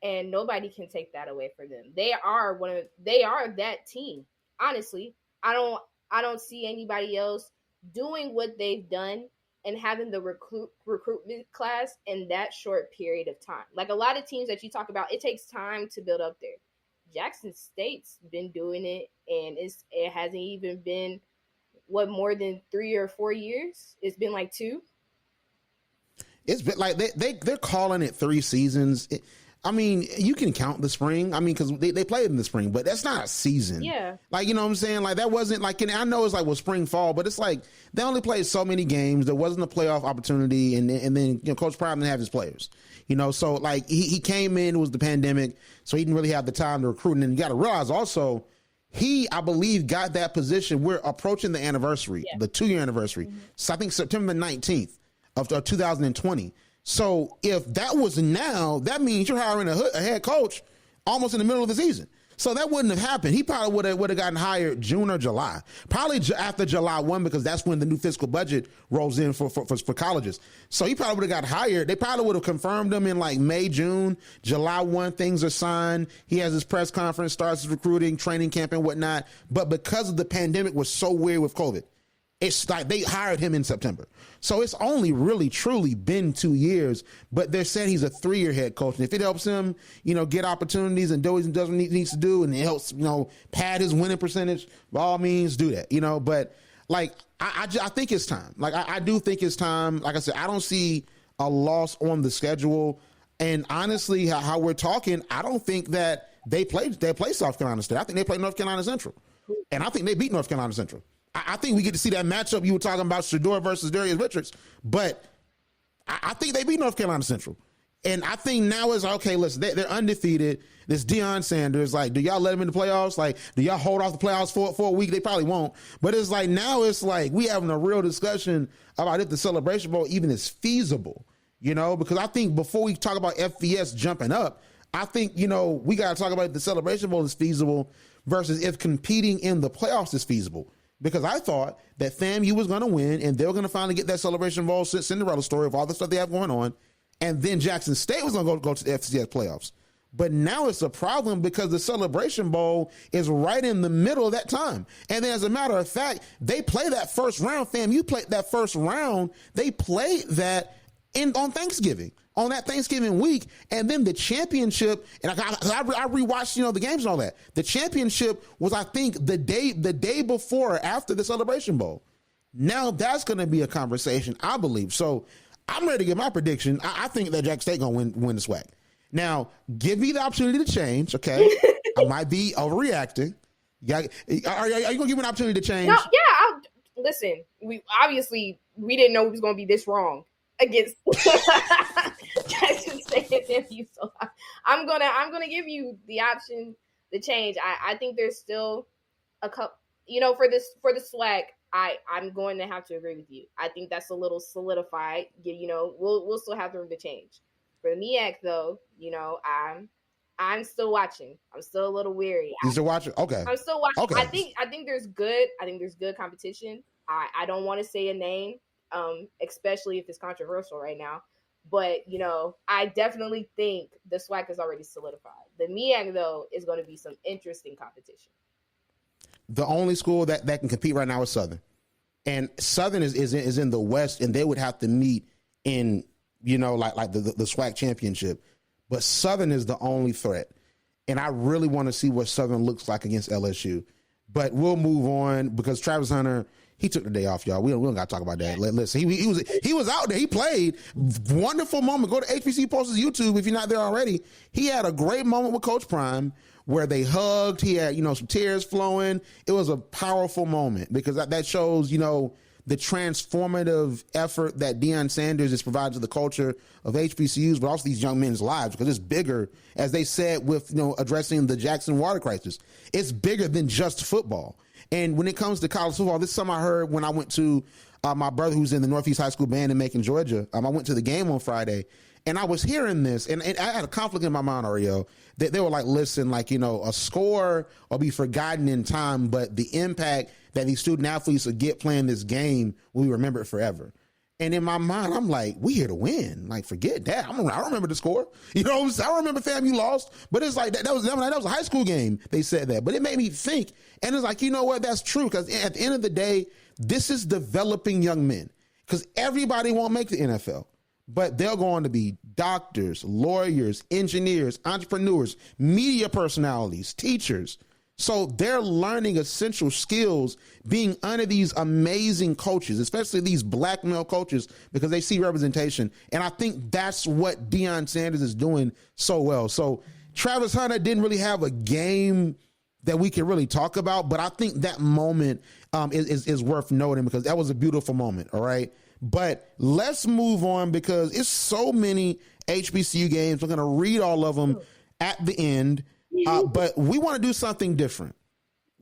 S3: and nobody can take that away from them. They are that team. Honestly, I don't see anybody else doing what they've done and having the recruitment class in that short period of time. Like a lot of teams that you talk about, it takes time to build up there. Jackson State's been doing it, and it hasn't even been more than 3 or 4 years. It's been like 2.
S2: It's been like they're calling it 3 seasons. I mean, you can count the spring. I mean, because they played in the spring, but that's not a season.
S3: Yeah. like
S2: you know what I'm saying? Like that wasn't like, and I know it's like spring, fall, but it's like they only played so many games. There wasn't a playoff opportunity, and then Coach Prime didn't have his players. So like he came in, it was the pandemic, so he didn't really have the time to recruit. And then you got to realize also, I believe, got that position. We're approaching the anniversary, the 2-year anniversary. Mm-hmm. So I think September 19th. Of 2020. So if that was now, that means you're hiring a head coach almost in the middle of the season. So that wouldn't have happened. He probably would have gotten hired June or July, probably after July 1, because that's when the new fiscal budget rolls in for colleges. So he probably would have got hired. They probably would have confirmed him in like May, June, July 1. Things are signed. He has his press conference, starts his recruiting, training camp and whatnot. But because of the pandemic was so weird with COVID, it's like they hired him in September. So it's only really truly been 2 years, but they're saying he's a 3-year head coach. And if it helps him, get opportunities and do what he needs to do, and it helps, pad his winning percentage, by all means do that, But like, I think it's time. Like, I do think it's time. Like I said, I don't see a loss on the schedule. And honestly, how we're talking, I don't think that they play South Carolina State. I think they play North Carolina Central. And I think they beat North Carolina Central. I think we get to see that matchup you were talking about, Shedeur versus Darius Richards, but I think they beat North Carolina Central. And I think now is, okay, listen, they're undefeated. This Deion Sanders, like, do y'all let him in the playoffs? Like, do y'all hold off the playoffs for a week? They probably won't. But it's like, now it's like we having a real discussion about if the Celebration Bowl even is feasible, because I think before we talk about FBS jumping up, I think, we got to talk about if the Celebration Bowl is feasible versus if competing in the playoffs is feasible. Because I thought that FAMU was going to win, and they were going to finally get that Celebration Bowl Cinderella story of all the stuff they have going on, and then Jackson State was going to go to the FCS playoffs. But now it's a problem because the Celebration Bowl is right in the middle of that time. And then, as a matter of fact, they play that first round. FAMU played that first round. They played that on Thanksgiving, on that Thanksgiving week, and then the championship. And I rewatched, the games and all that. The championship was, I think, the day before or after the Celebration Bowl. Now that's going to be a conversation, I believe. So I'm ready to get my prediction. I think that Jackson State going to win the SWAC. Now, give me the opportunity to change, okay? I might be overreacting. Are you going to give me an opportunity to change?
S3: No, yeah. Listen, we didn't know it was going to be this wrong against Jackson State and FAMU. So I'm gonna give you the option to change. I think there's still a couple. For the SWAC, I'm going to have to agree with you. I think that's a little solidified. We'll still have room to change. For the MEAC, though, I'm still watching. I'm still a little weary.
S2: You still watching? Okay.
S3: I'm still watching.
S2: Okay.
S3: I think there's good competition. I don't want to say a name, especially if it's controversial right now. But, I definitely think the SWAC is already solidified. The MEAC, though, is going to be some interesting competition.
S2: The only school that can compete right now is Southern. And Southern is in the West, and they would have to meet in, like the SWAC championship. But Southern is the only threat. And I really want to see what Southern looks like against LSU. But we'll move on because Travis Hunter, he took the day off, y'all. We don't got to talk about that. Listen, he was out there. He played. Wonderful moment. Go to HBCU Posters YouTube if you're not there already. He had a great moment with Coach Prime where they hugged. He had, some tears flowing. It was a powerful moment because that shows, the transformative effort that Deion Sanders has provided to the culture of HBCUs, but also these young men's lives, because it's bigger, as they said, with addressing the Jackson water crisis. It's bigger than just football. And when it comes to college football, this is something I heard when I went to my brother who's in the Northeast High School band in Macon, Georgia. I went to the game on Friday, and I was hearing this, and I had a conflict in my mind, Arielle. They were like, listen, a score will be forgotten in time, but the impact that these student athletes will get playing this game, we remember it forever. And in my mind, I'm like, we here to win. Like, forget that. I don't remember the score. I remember FAMU lost, but it's like that was a high school game. They said that, but it made me think. And it's like, you know what? That's true. Because at the end of the day, this is developing young men. Because everybody won't make the NFL, but they're going to be doctors, lawyers, engineers, entrepreneurs, media personalities, teachers. So they're learning essential skills being under these amazing coaches, especially these black male coaches, because they see representation. And I think that's what Deion Sanders is doing so well. So Travis Hunter didn't really have a game that we can really talk about, but I think that moment is worth noting because that was a beautiful moment, all right? But let's move on because it's so many HBCU games. We're going to read all of them at the end. But we want to do something different.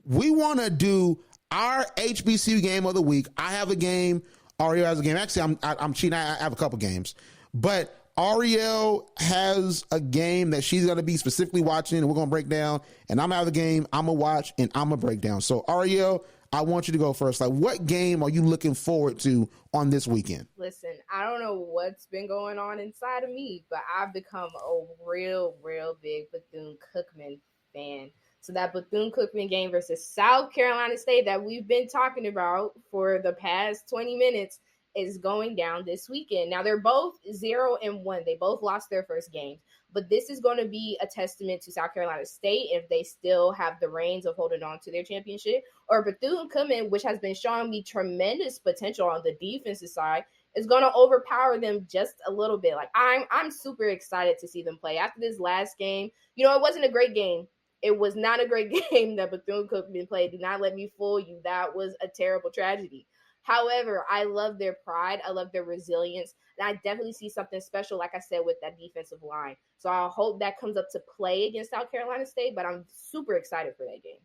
S2: We want to do our HBCU game of the week. I have a game. Arielle has a game. Actually, I'm cheating. I have a couple games. But Arielle has a game that she's going to be specifically watching, and we're going to break down. And I'm going to have a game I'm going to watch, and I'm going to break down. So, Arielle, I want you to go first. Like, what game are you looking forward to on this weekend?
S3: Listen, I don't know what's been going on inside of me, but I've become a real big Bethune-Cookman fan. So that Bethune-Cookman game versus South Carolina State that we've been talking about for the past 20 minutes is going down this weekend. Now, they're both 0-1. They both lost their first games. But this is going to be a testament to South Carolina State if they still have the reins of holding on to their championship. Or Bethune-Cookman, which has been showing me tremendous potential on the defensive side, is going to overpower them just a little bit. Like, I'm super excited to see them play. After this last game, it wasn't a great game. It was not a great game that Bethune-Cookman played. Do not let me fool you. That was a terrible tragedy. However, I love their pride. I love their resilience. And I definitely see something special, like I said, with that defensive line. So I hope that comes up to play against South Carolina State, but I'm super excited for that game.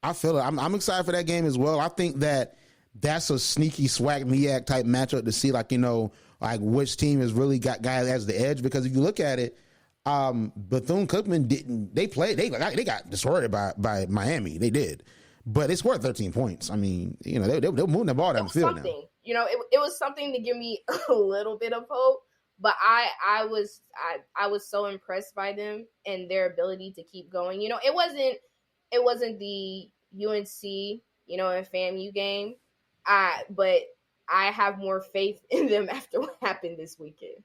S2: I feel it. I'm excited for that game as well. I think that's a sneaky SWAC MEAC type matchup to see, like which team has really got guys as the edge. Because if you look at it, Bethune-Cookman they got destroyed by Miami. They did. But it's worth 13 points. I mean, they're moving the ball down the field now.
S3: It was something to give me a little bit of hope. But I was so impressed by them and their ability to keep going. It wasn't the UNC, and FAMU game. But I have more faith in them after what happened this weekend.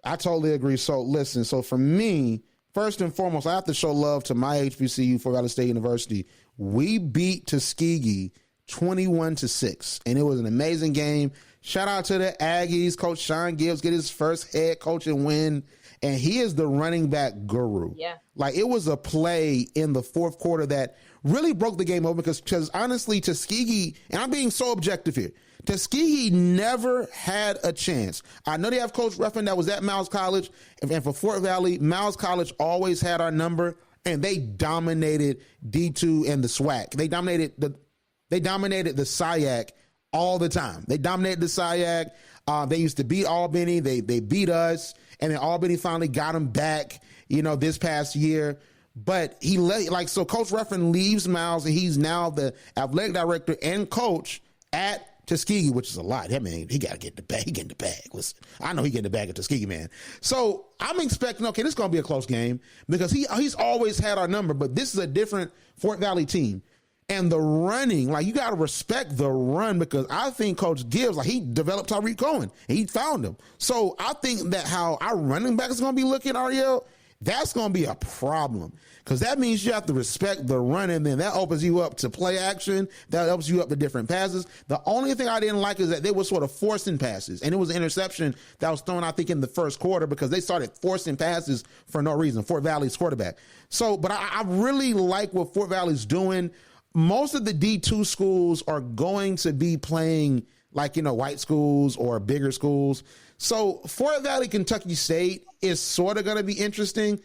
S2: I totally agree. So listen, for me, first and foremost, I have to show love to my HBCU, Fort Valley State University. We beat Tuskegee 21-6, and it was an amazing game. shout out to the Aggies. Coach Sean Gibbs get his first head coaching win, and he is the running back guru.
S3: Yeah.
S2: Like, it was a play in the fourth quarter that really broke the game open because honestly, Tuskegee, and I'm being so objective here, Tuskegee never had a chance. I know they have Coach Ruffin that was at Miles College, and for Fort Valley, Miles College always had our number, and they dominated D2 and the SWAC. They dominated the SIAC all the time. They dominated the SIAC. They used to beat Albany. They beat us, and then Albany finally got them back, this past year. But so Coach Ruffin leaves Miles, and he's now the athletic director and coach at Tuskegee, which is a lot. That man, he got to get the bag. He getting the bag. Listen, I know he getting the bag at Tuskegee, man. So I'm expecting, okay, this is going to be a close game because he's always had our number, but this is a different Fort Valley team. And the running, you got to respect the run because I think Coach Gibbs, he developed Tyreek Cohen and he found him. So I think that how our running back is going to be looking, Arielle, that's going to be a problem because that means you have to respect the run, and then that opens you up to play action. That helps you up to different passes. The only thing I didn't like is that they were sort of forcing passes, and it was an interception that was thrown, I think, in the first quarter because they started forcing passes for no reason. Fort Valley's quarterback. So, but I really like what Fort Valley's doing. Most of the D2 schools are going to be playing white schools or bigger schools. So Fort Valley, Kentucky State is sort of going to be interesting.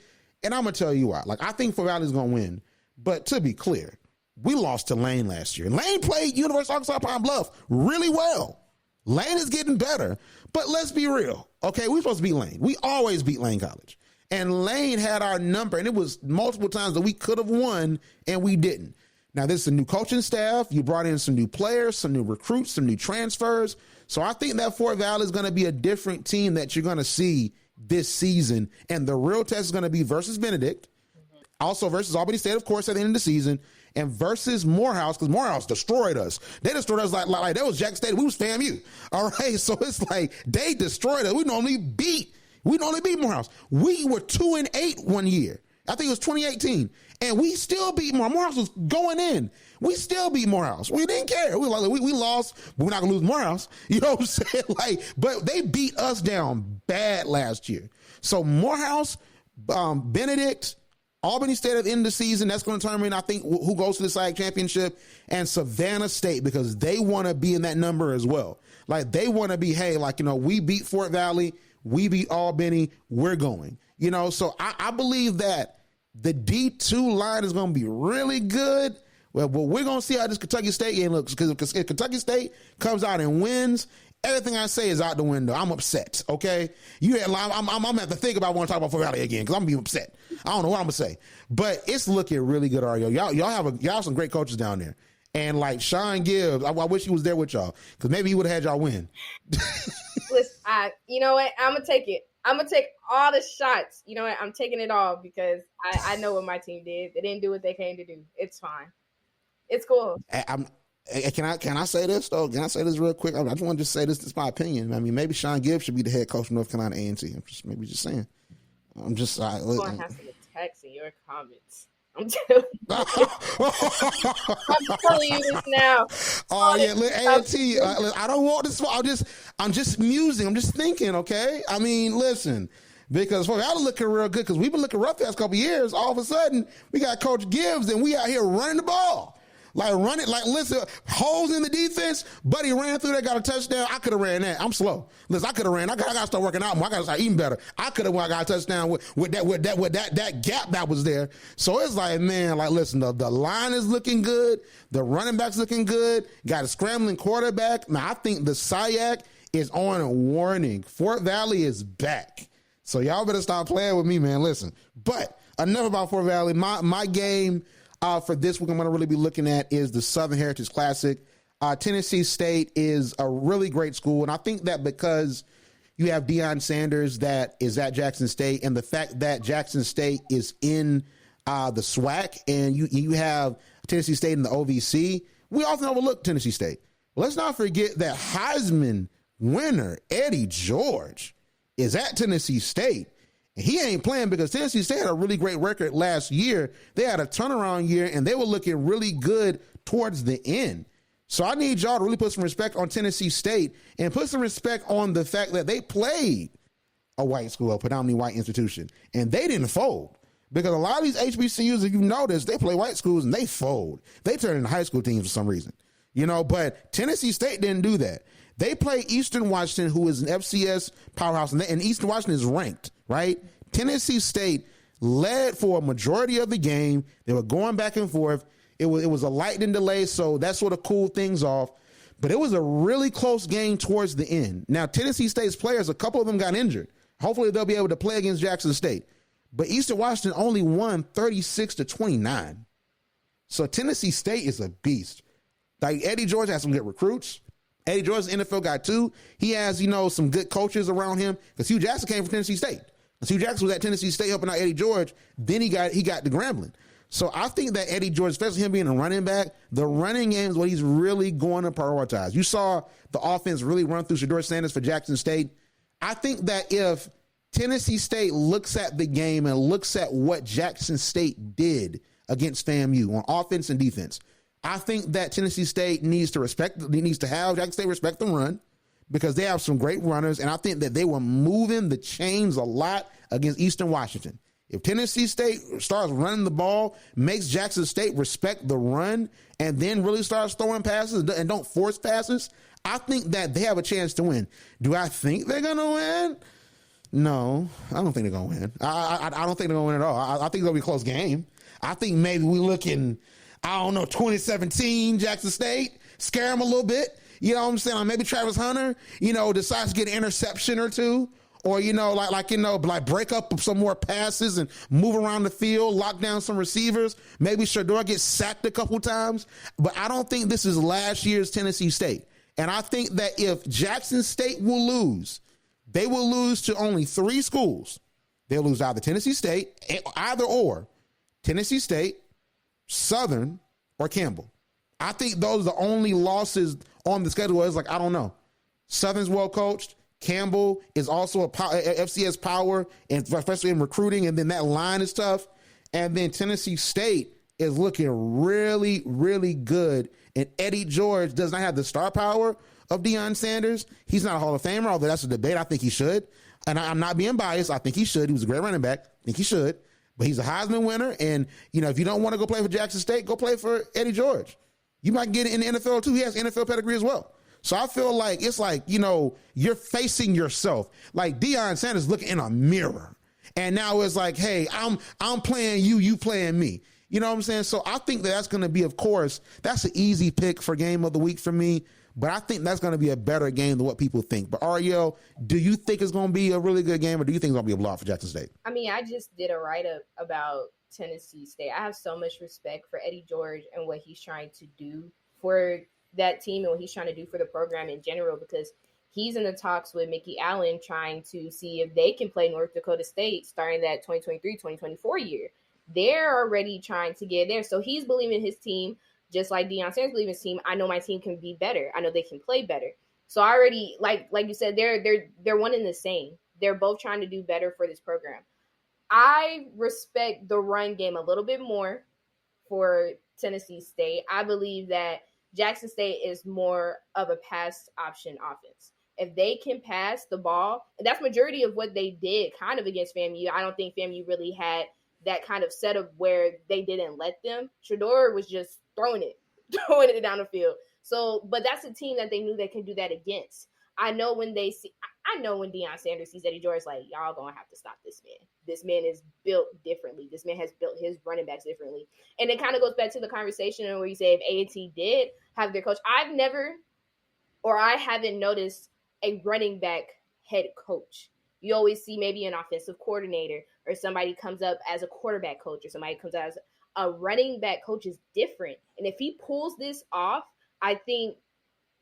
S2: And I'm going to tell you why. I think Fort Valley is going to win. But to be clear, we lost to Lane last year. Lane played University of Arkansas Pine Bluff really well. Lane is getting better. But let's be real. Okay, we're supposed to beat Lane. We always beat Lane College. And Lane had our number. And it was multiple times that we could have won, and we didn't. Now, this is a new coaching staff. You brought in some new players, some new recruits, some new transfers. So I think that Fort Valley is going to be a different team that you're going to see this season. And the real test is going to be versus Benedict, also versus Albany State, of course, at the end of the season, and versus Morehouse, because Morehouse destroyed us. They destroyed us like that was Jack State. We was FAMU. All right, so it's like they destroyed us. We normally beat Morehouse. We were 2-8 one year. I think it was 2018. And we still beat Morehouse. Morehouse was going in. We still beat Morehouse. We didn't care. We lost, but we're not going to lose Morehouse. You know what I'm saying? But they beat us down bad last year. So Morehouse, Benedict, Albany State at the end of the season, that's going to determine, I think, who goes to the SIAC championship, and Savannah State, because they want to be in that number as well. They want to be, we beat Fort Valley, we beat Albany, we're going. So I believe that the D2 line is going to be really good. Well, we're going to see how this Kentucky State game looks, because if Kentucky State comes out and wins, everything I say is out the window. I'm upset, okay? I'm going to have to think about wanting to talk about Fort Valley again because I'm going to be upset. I don't know what I'm going to say. But it's looking really good, Arielle. Y'all have some great coaches down there. And Sean Gibbs, I wish he was there with y'all because maybe he would have had y'all win.
S3: Listen, you know what? I'm going to take it. I'm going to take all the shots. You know what? I'm taking it all because I know what my team did. They didn't do what they came to do. It's fine. It's cool.
S2: Can I say this, though? Can I say this real quick? I just want to just say this. This is my opinion. I mean, maybe Sean Gibbs should be the head coach of North Carolina A&T. I'm just saying. I'm just. I'm
S3: going to have some attacks in your comments. I'm telling you this now.
S2: Oh yeah, look, A&T. I don't want this. I'm just musing. I'm just thinking. Okay. I mean, listen, because Fort Valley looking real good because we've been looking rough the last couple of years. All of a sudden, we got Coach Gibbs and we out here running the ball. Listen, holes in the defense. Buddy ran through that, got a touchdown. I could have ran that. I'm slow. Listen, I could have ran. I got to start working out more. I got to start eating better. I could have got a touchdown with that gap that was there. So it's listen, the line is looking good. The running back's looking good. Got a scrambling quarterback. Now, I think the SIAC is on a warning. Fort Valley is back. So y'all better stop playing with me, man. Listen, but enough about Fort Valley. My game for this week I'm going to really be looking at is the Southern Heritage Classic. Tennessee State is a really great school, and I think that because you have Deion Sanders that is at Jackson State, and the fact that Jackson State is in the SWAC, and you have Tennessee State in the OVC, we often overlook Tennessee State. Let's not forget that Heisman winner Eddie George is at Tennessee State. He ain't playing because Tennessee State had a really great record last year. They had a turnaround year, and they were looking really good towards the end. So I need y'all to really put some respect on Tennessee State and put some respect on the fact that they played a white school, a predominantly white institution, and they didn't fold. Because a lot of these HBCUs, if you notice, they play white schools and they fold. They turn into high school teams for some reason. But Tennessee State didn't do that. They play Eastern Washington, who is an FCS powerhouse, and Eastern Washington is ranked, right? Tennessee State led for a majority of the game. They were going back and forth. It was a lightning delay, so that sort of cooled things off. But it was a really close game towards the end. Now, Tennessee State's players, a couple of them got injured. Hopefully they'll be able to play against Jackson State. But Eastern Washington only won 36-29. So Tennessee State is a beast. Like Eddie George has some good recruits. Eddie George is an NFL guy too. He has, some good coaches around him. Because Hugh Jackson came from Tennessee State. Hugh Jackson was at Tennessee State helping out Eddie George. Then he got to Grambling. So I think that Eddie George, especially him being a running back, the running game is what he's really going to prioritize. You saw the offense really run through Shedeur Sanders for Jackson State. I think that if Tennessee State looks at the game and looks at what Jackson State did against FAMU on offense and defense, I think that Tennessee State needs to have Jackson State respect the run because they have some great runners, and I think that they were moving the chains a lot against Eastern Washington. If Tennessee State starts running the ball, makes Jackson State respect the run, and then really starts throwing passes and don't force passes, I think that they have a chance to win. Do I think they're going to win? No, I don't think they're going to win. I don't think they're going to win at all. I think it's going to be a close game. I think maybe we're looking, 2017 Jackson State, scare them a little bit. You know what I'm saying? Like maybe Travis Hunter, decides to get an interception or two. Or, break up some more passes and move around the field, lock down some receivers. Maybe Shedeur gets sacked a couple times. But I don't think this is last year's Tennessee State. And I think that if Jackson State will lose, they will lose to only 3 schools. They'll lose either Tennessee State, Tennessee State, Southern, or Campbell. I think those are the only losses on the schedule. It's I don't know. Southern's well coached. Campbell is also a FCS power, and especially in recruiting, and then that line is tough. And then Tennessee State is looking really, really good. And Eddie George does not have the star power of Deion Sanders. He's not a Hall of Famer, although that's a debate. I think he should. And I'm not being biased. I think he should. He was a great running back. I think he should. But he's a Heisman winner. And, if you don't want to go play for Jackson State, go play for Eddie George. You might get it in the NFL, too. He has NFL pedigree as well. So I feel like it's you're facing yourself. Like Deion Sanders looking in a mirror. And now it's hey, I'm playing you, you playing me. You know what I'm saying? So I think that's going to be, of course, that's an easy pick for game of the week for me. But I think that's going to be a better game than what people think. But Arielle, do you think it's going to be a really good game, or do you think it's going to be a blowout for Jackson State?
S3: I mean, I just did a write-up about Tennessee State. I have so much respect for Eddie George and what he's trying to do for that team and what he's trying to do for the program in general, because he's in the talks with Mickey Allen trying to see if they can play North Dakota State starting that 2023-2024 year. They're already trying to get there. So he's believing his team, just like Deion Sanders believes his team. I know my team can be better. I know they can play better. So I already, like you said, they're one and the same. They're both trying to do better for this program. I respect the run game a little bit more for Tennessee State. I believe that Jackson State is more of a pass option offense. If they can pass the ball, and that's majority of what they did kind of against FAMU. I don't think FAMU really had that kind of setup where they didn't let them. Shedeur was just throwing it down the field. So, but that's a team that they knew they can do that against. I know when Deion Sanders sees Eddie George, y'all gonna have to stop this man. This man is built differently. This man has built his running backs differently. And it kind of goes back to the conversation where you say if A&T did have their coach, I haven't noticed a running back head coach. You always see maybe an offensive coordinator or somebody comes up as a quarterback coach or somebody comes out as a running back coach is different. And if he pulls this off, I think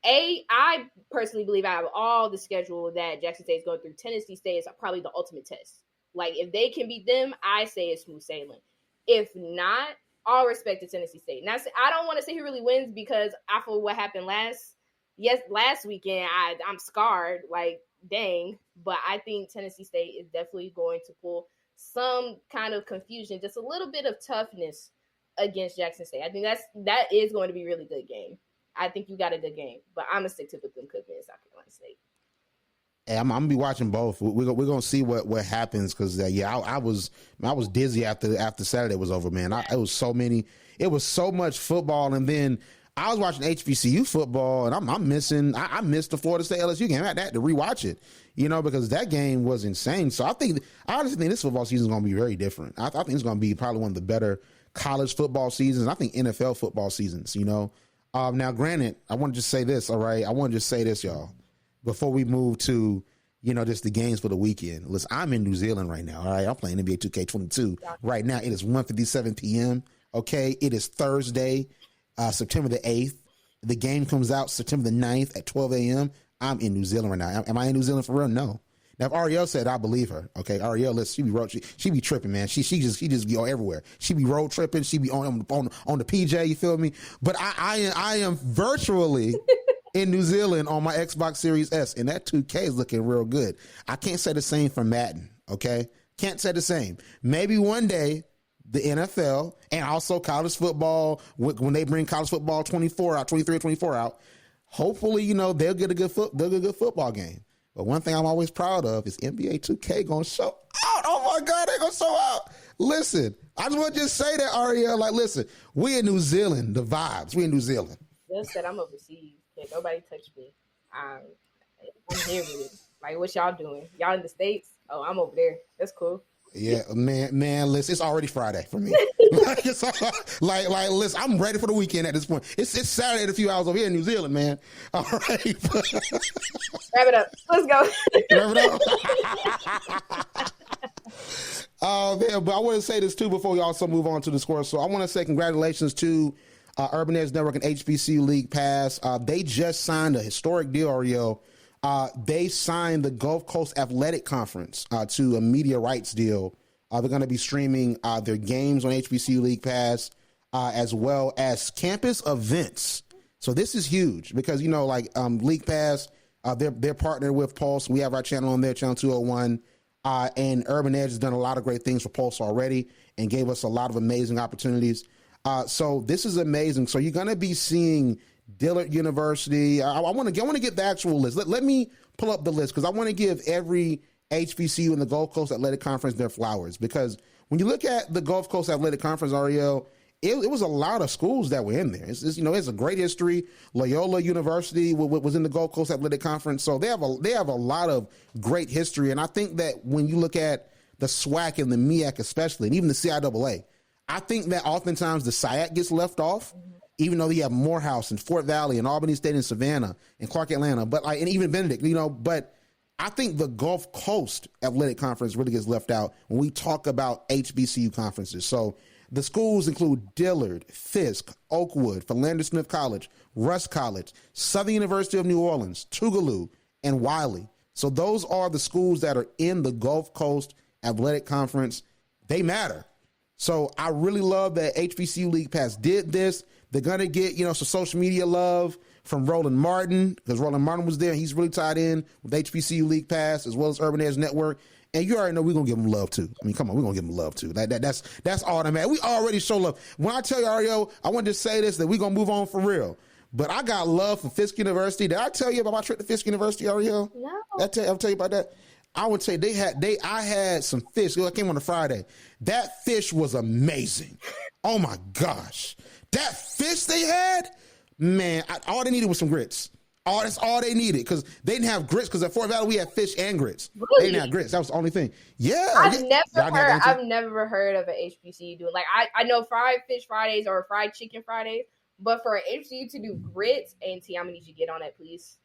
S3: I personally believe out of all the schedule that Jackson State is going through, Tennessee State is probably the ultimate test. If they can beat them, I say it's smooth sailing. If not, all respect to Tennessee State. Now, I don't want to say who really wins because after what happened last weekend, I'm scarred, dang. But I think Tennessee State is definitely going to pull some kind of confusion, just a little bit of toughness against Jackson State. I think that is going to be a really good game. I think you got a good game, but I'm gonna stick to Bethune-Cookman and South Carolina State.
S2: Hey, I'm gonna be watching both. We're gonna see what happens because I was dizzy after Saturday was over, man. It was so much football, and then I was watching HBCU football, and I missed the Florida State LSU game. I had to rewatch it, because that game was insane. So I honestly think this football season is gonna be very different. I think it's gonna be probably one of the better college football seasons. I think NFL football seasons. Now, granted, I want to just say this. All right, I want to just say this, y'all. Before we move to, just the games for the weekend. Listen, I'm in New Zealand right now, all right? I'm playing NBA 2K22 right now. It is 1:57 p.m., okay? It is Thursday, September the 8th. The game comes out September the 9th at 12 a.m. I'm in New Zealand right now. Am I in New Zealand for real? No. Now, if Arielle said, I believe her, okay? Arielle, listen, she be tripping, man. She just be all everywhere. She be road tripping. She be on the PJ, you feel me? But I am virtually... in New Zealand on my Xbox Series S, and that 2K is looking real good. I can't say the same for Madden, okay? Can't say the same. Maybe one day the NFL and also college football, when they bring college football 23 or 24 out, hopefully, they'll get a good football game. But one thing I'm always proud of is NBA 2K going to show out. Oh, my God, they're going to show out. Listen, I just want to just say that, Arielle. Like, listen, we in New Zealand, the vibes. We in New Zealand.
S3: Just said I'm overseas. Can't nobody touch me. I'm here with it. Like, what y'all doing? Y'all in the States? Oh, I'm over there. That's cool.
S2: Yeah, man, listen, it's already Friday for me. Listen, I'm ready for the weekend at this point. It's Saturday in a few hours over here in New Zealand, man. All right.
S3: Wrap it up. Let's go.
S2: Wrap it up. Oh, man, but I want to say this, too, before we also move on to the score. So I want to say congratulations to Urban Edge Network and HBCU League Pass. They just signed a historic deal, Arielle. They signed the Gulf Coast Athletic Conference to a media rights deal. They're going to be streaming their games on HBCU League Pass as well as campus events. So this is huge because, League Pass, they're partnered with Pulse. We have our channel on there, Channel 201. And Urban Edge has done a lot of great things for Pulse already and gave us a lot of amazing opportunities. So this is amazing. So you're going to be seeing Dillard University. I want to get the actual list. Let me pull up the list because I want to give every HBCU in the Gulf Coast Athletic Conference their flowers. Because when you look at the Gulf Coast Athletic Conference, Arielle, it was a lot of schools that were in there. It's a great history. Loyola University was in the Gulf Coast Athletic Conference. So they have a lot of great history. And I think that when you look at the SWAC and the MEAC especially, and even the CIAA, I think that oftentimes the SIAC gets left off, even though you have Morehouse and Fort Valley and Albany State and Savannah and Clark Atlanta, and even Benedict, but I think the Gulf Coast Athletic Conference really gets left out when we talk about HBCU conferences. So the schools include Dillard, Fisk, Oakwood, Philander Smith College, Rush College, Southern University of New Orleans, Tougaloo, and Wiley. So those are the schools that are in the Gulf Coast Athletic Conference. They matter. So I really love that HBCU League Pass did this. They're going to get, some social media love from Roland Martin because Roland Martin was there. He's really tied in with HBCU League Pass as well as Urban Edge Network. And you already know we're going to give them love too. I mean, come on, we're going to give them love too. That's automatic. We already show love. When I tell you, Arielle, I want to say this, that we're going to move on for real. But I got love for Fisk University. Did I tell you about my trip to Fisk University, Arielle?
S3: No.
S2: I'll tell you about that. I would say I had some fish. I came on a Friday. That fish was amazing. Oh my gosh. That fish they had, man, all they needed was some grits. That's all they needed because they didn't have grits because at Fort Valley we had fish and grits.
S3: Really?
S2: They didn't have grits. That was the only thing. Yeah.
S3: I've never heard of an HBCU doing I know fried fish Fridays or fried chicken Fridays, but for an HBCU to do grits, A&T, I'm gonna need you to get on that, please.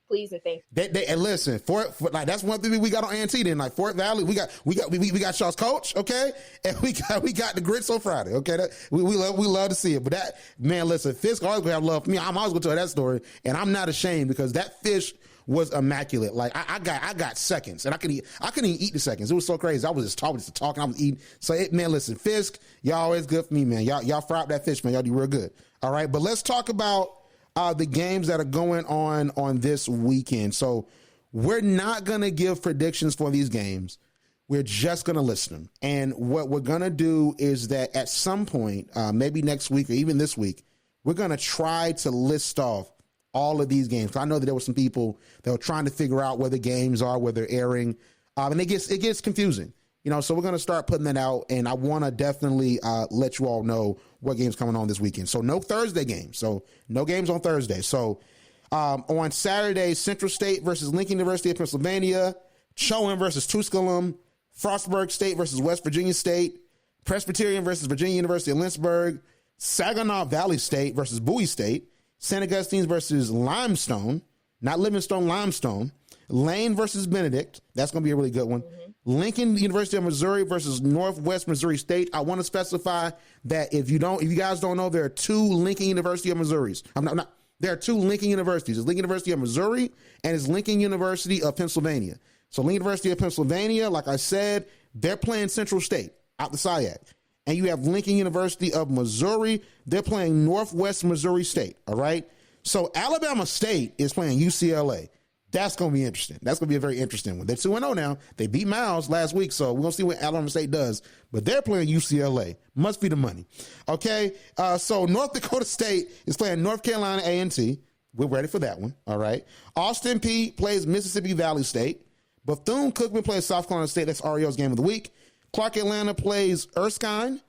S3: Please and thank you.
S2: And listen, for that's one thing we got on A&T. Then Fort Valley, we got y'all's coach, okay, and we got the grits on Friday, okay. We love to see it. But that man, listen, Fisk always gonna have love for me. I'm always gonna tell that story, and I'm not ashamed because that fish was immaculate. Like I got seconds, and I couldn't even eat the seconds. It was so crazy. I was just talking. I was eating. So man, listen, Fisk, y'all always good for me, man. Y'all fry up that fish, man. Y'all do real good. All right, but let's talk about the games that are going on this weekend. So we're not going to give predictions for these games. We're just going to list them. And what we're going to do is that at some point, maybe next week or even this week, we're going to try to list off all of these games. I know that there were some people that were trying to figure out where the games are, where they're airing, and it gets confusing. So we're going to start putting that out, and I want to definitely let you all know what games coming on this weekend. So no Thursday games. So no games on Thursday. So on Saturday, Central State versus Lincoln University of Pennsylvania, Chowan versus Tusculum, Frostburg State versus West Virginia State, Presbyterian versus Virginia University of Lynchburg, Saginaw Valley State versus Bowie State, St. Augustine's versus Limestone, not Livingstone, Limestone, Lane versus Benedict. That's going to be a really good one. Mm-hmm. Lincoln University of Missouri versus Northwest Missouri State. I want to specify that if you guys don't know, there are two Lincoln University of Missouri's. There are two Lincoln Universities. It's Lincoln University of Missouri and it's Lincoln University of Pennsylvania. So Lincoln University of Pennsylvania, like I said, they're playing Central State out the SIAC. And you have Lincoln University of Missouri. They're playing Northwest Missouri State. All right. So Alabama State is playing UCLA. That's going to be interesting. That's going to be a very interesting one. They're 2-0 now. They beat Miles last week, so we're going to see what Alabama State does. But they're playing UCLA. Must be the money. Okay, so North Dakota State is playing North Carolina A&T. We're ready for that one, all right? Austin Peay plays Mississippi Valley State. Bethune-Cookman plays South Carolina State. That's Arielle's game of the week. Clark Atlanta plays Erskine.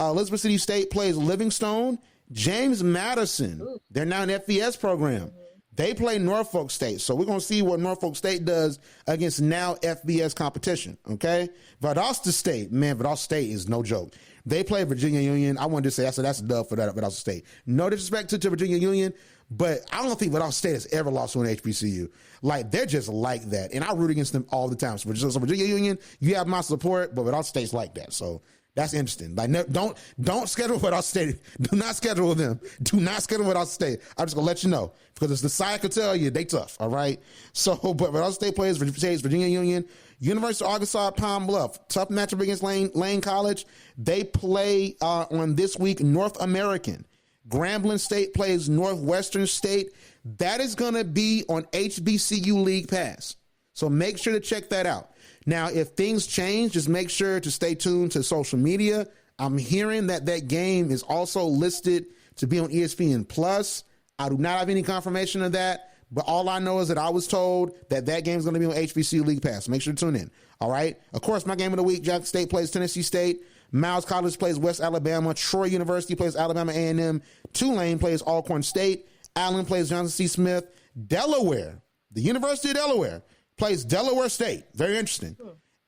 S2: Elizabeth City State plays Livingstone. James Madison, they're now an FBS program. They play Norfolk State. So we're going to see what Norfolk State does against now FBS competition, okay? Valdosta State, man, Valdosta State is no joke. They play Virginia Union. I wanted to say that's a dub for that Valdosta State. No disrespect to Virginia Union, but I don't think Valdosta State has ever lost to an HBCU. Like, they're just like that. And I root against them all the time. So Virginia Union, you have my support, but Valdosta State's like that. So that's interesting. Like, don't schedule Valdosta State. Do not schedule them. Do not schedule Valdosta State. I'm just gonna let you know because it's the side could tell you they tough. All right. So, but Valdosta State plays Virginia Union, University of Arkansas, Pine Bluff, tough matchup against Lane College. They play on this week North American. Grambling State plays Northwestern State. That is gonna be on HBCU League Pass. So make sure to check that out. Now, if things change, just make sure to stay tuned to social media. I'm hearing that game is also listed to be on ESPN Plus. I do not have any confirmation of that, but all I know is that I was told that game is going to be on HBCU League Pass. Make sure to tune in. All right. Of course, my game of the week, Jackson State plays Tennessee State. Miles College plays West Alabama. Troy University plays Alabama A&M. Tulane plays Alcorn State. Allen plays Johnson C. Smith. Delaware, the University of Delaware, plays Delaware State. Very interesting.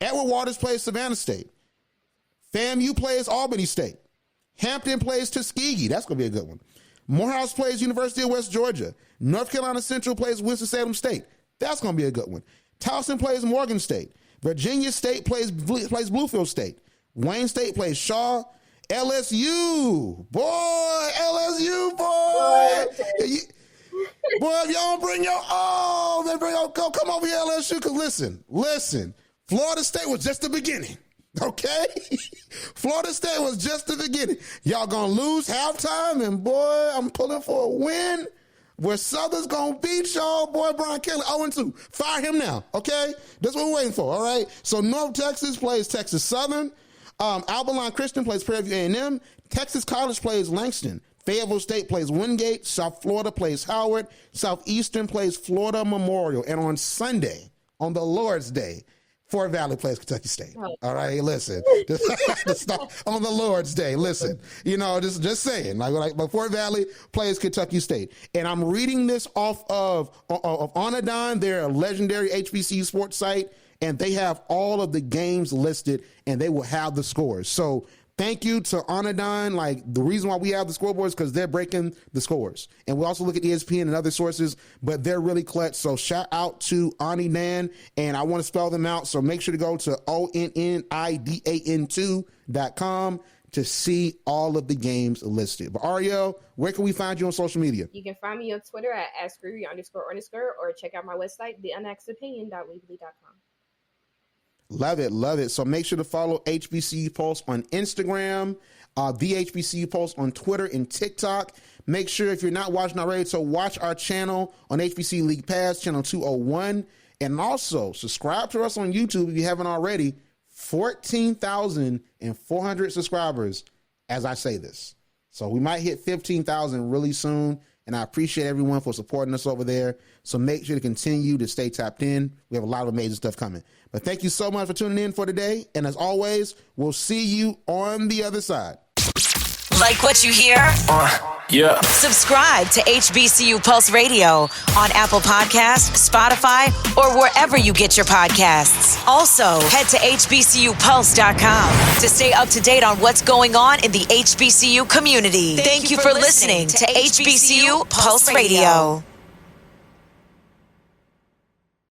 S2: Edward Waters plays Savannah State. FAMU plays Albany State. Hampton plays Tuskegee. That's going to be a good one. Morehouse plays University of West Georgia. North Carolina Central plays Winston-Salem State. That's going to be a good one. Towson plays Morgan State. Virginia State plays Bluefield State. Wayne State plays Shaw. LSU. Boy, LSU, boy. Boy, if y'all don't bring come over here, LSU, because listen, Florida State was just the beginning, okay? Florida State was just the beginning. Y'all gonna lose halftime, and boy, I'm pulling for a win where Southern's gonna beat y'all. Boy, Brian Kelly, 0-2. Fire him now, okay? That's what we're waiting for, all right? So North Texas plays Texas Southern. Albion Christian plays Prairie View A&M. Texas College plays Langston. Fayetteville State plays Wingate. South Florida plays Howard. Southeastern plays Florida Memorial. And on Sunday, on the Lord's Day, Fort Valley plays Kentucky State. All right, listen. On the Lord's Day, listen. Just saying. Like Fort Valley plays Kentucky State. And I'm reading this off of Onadon, their legendary HBCU sports site, and they have all of the games listed, and they will have the scores. So thank you to Onadon. Like, the reason why we have the scoreboards is because they're breaking the scores. And we also look at ESPN and other sources, but they're really clutch. So shout out to Onadon, and I want to spell them out. So make sure to go to ONNIDAN2.com to see all of the games listed. But Arielle, where can we find you on social media?
S3: You can find me on Twitter at @Screwy__, or check out my website, theunaxedopinion.weebly.com.
S2: Love it. So make sure to follow HBCU Pulse on Instagram, the HBCU Pulse on Twitter and TikTok. Make sure, if you're not watching already, to watch our channel on HBCU League Pass, channel 201. And also subscribe to us on YouTube if you haven't already. 14,400 subscribers as I say this. So we might hit 15,000 really soon. And I appreciate everyone for supporting us over there. So make sure to continue to stay tapped in. We have a lot of amazing stuff coming. But thank you so much for tuning in for today. And as always, we'll see you on the other side.
S1: Like what you hear?
S4: Yeah.
S1: Subscribe to HBCU Pulse Radio on Apple Podcasts, Spotify, or wherever you get your podcasts. Also, head to hbcupulse.com to stay up to date on what's going on in the HBCU community. Thank you for listening to HBCU Pulse Radio.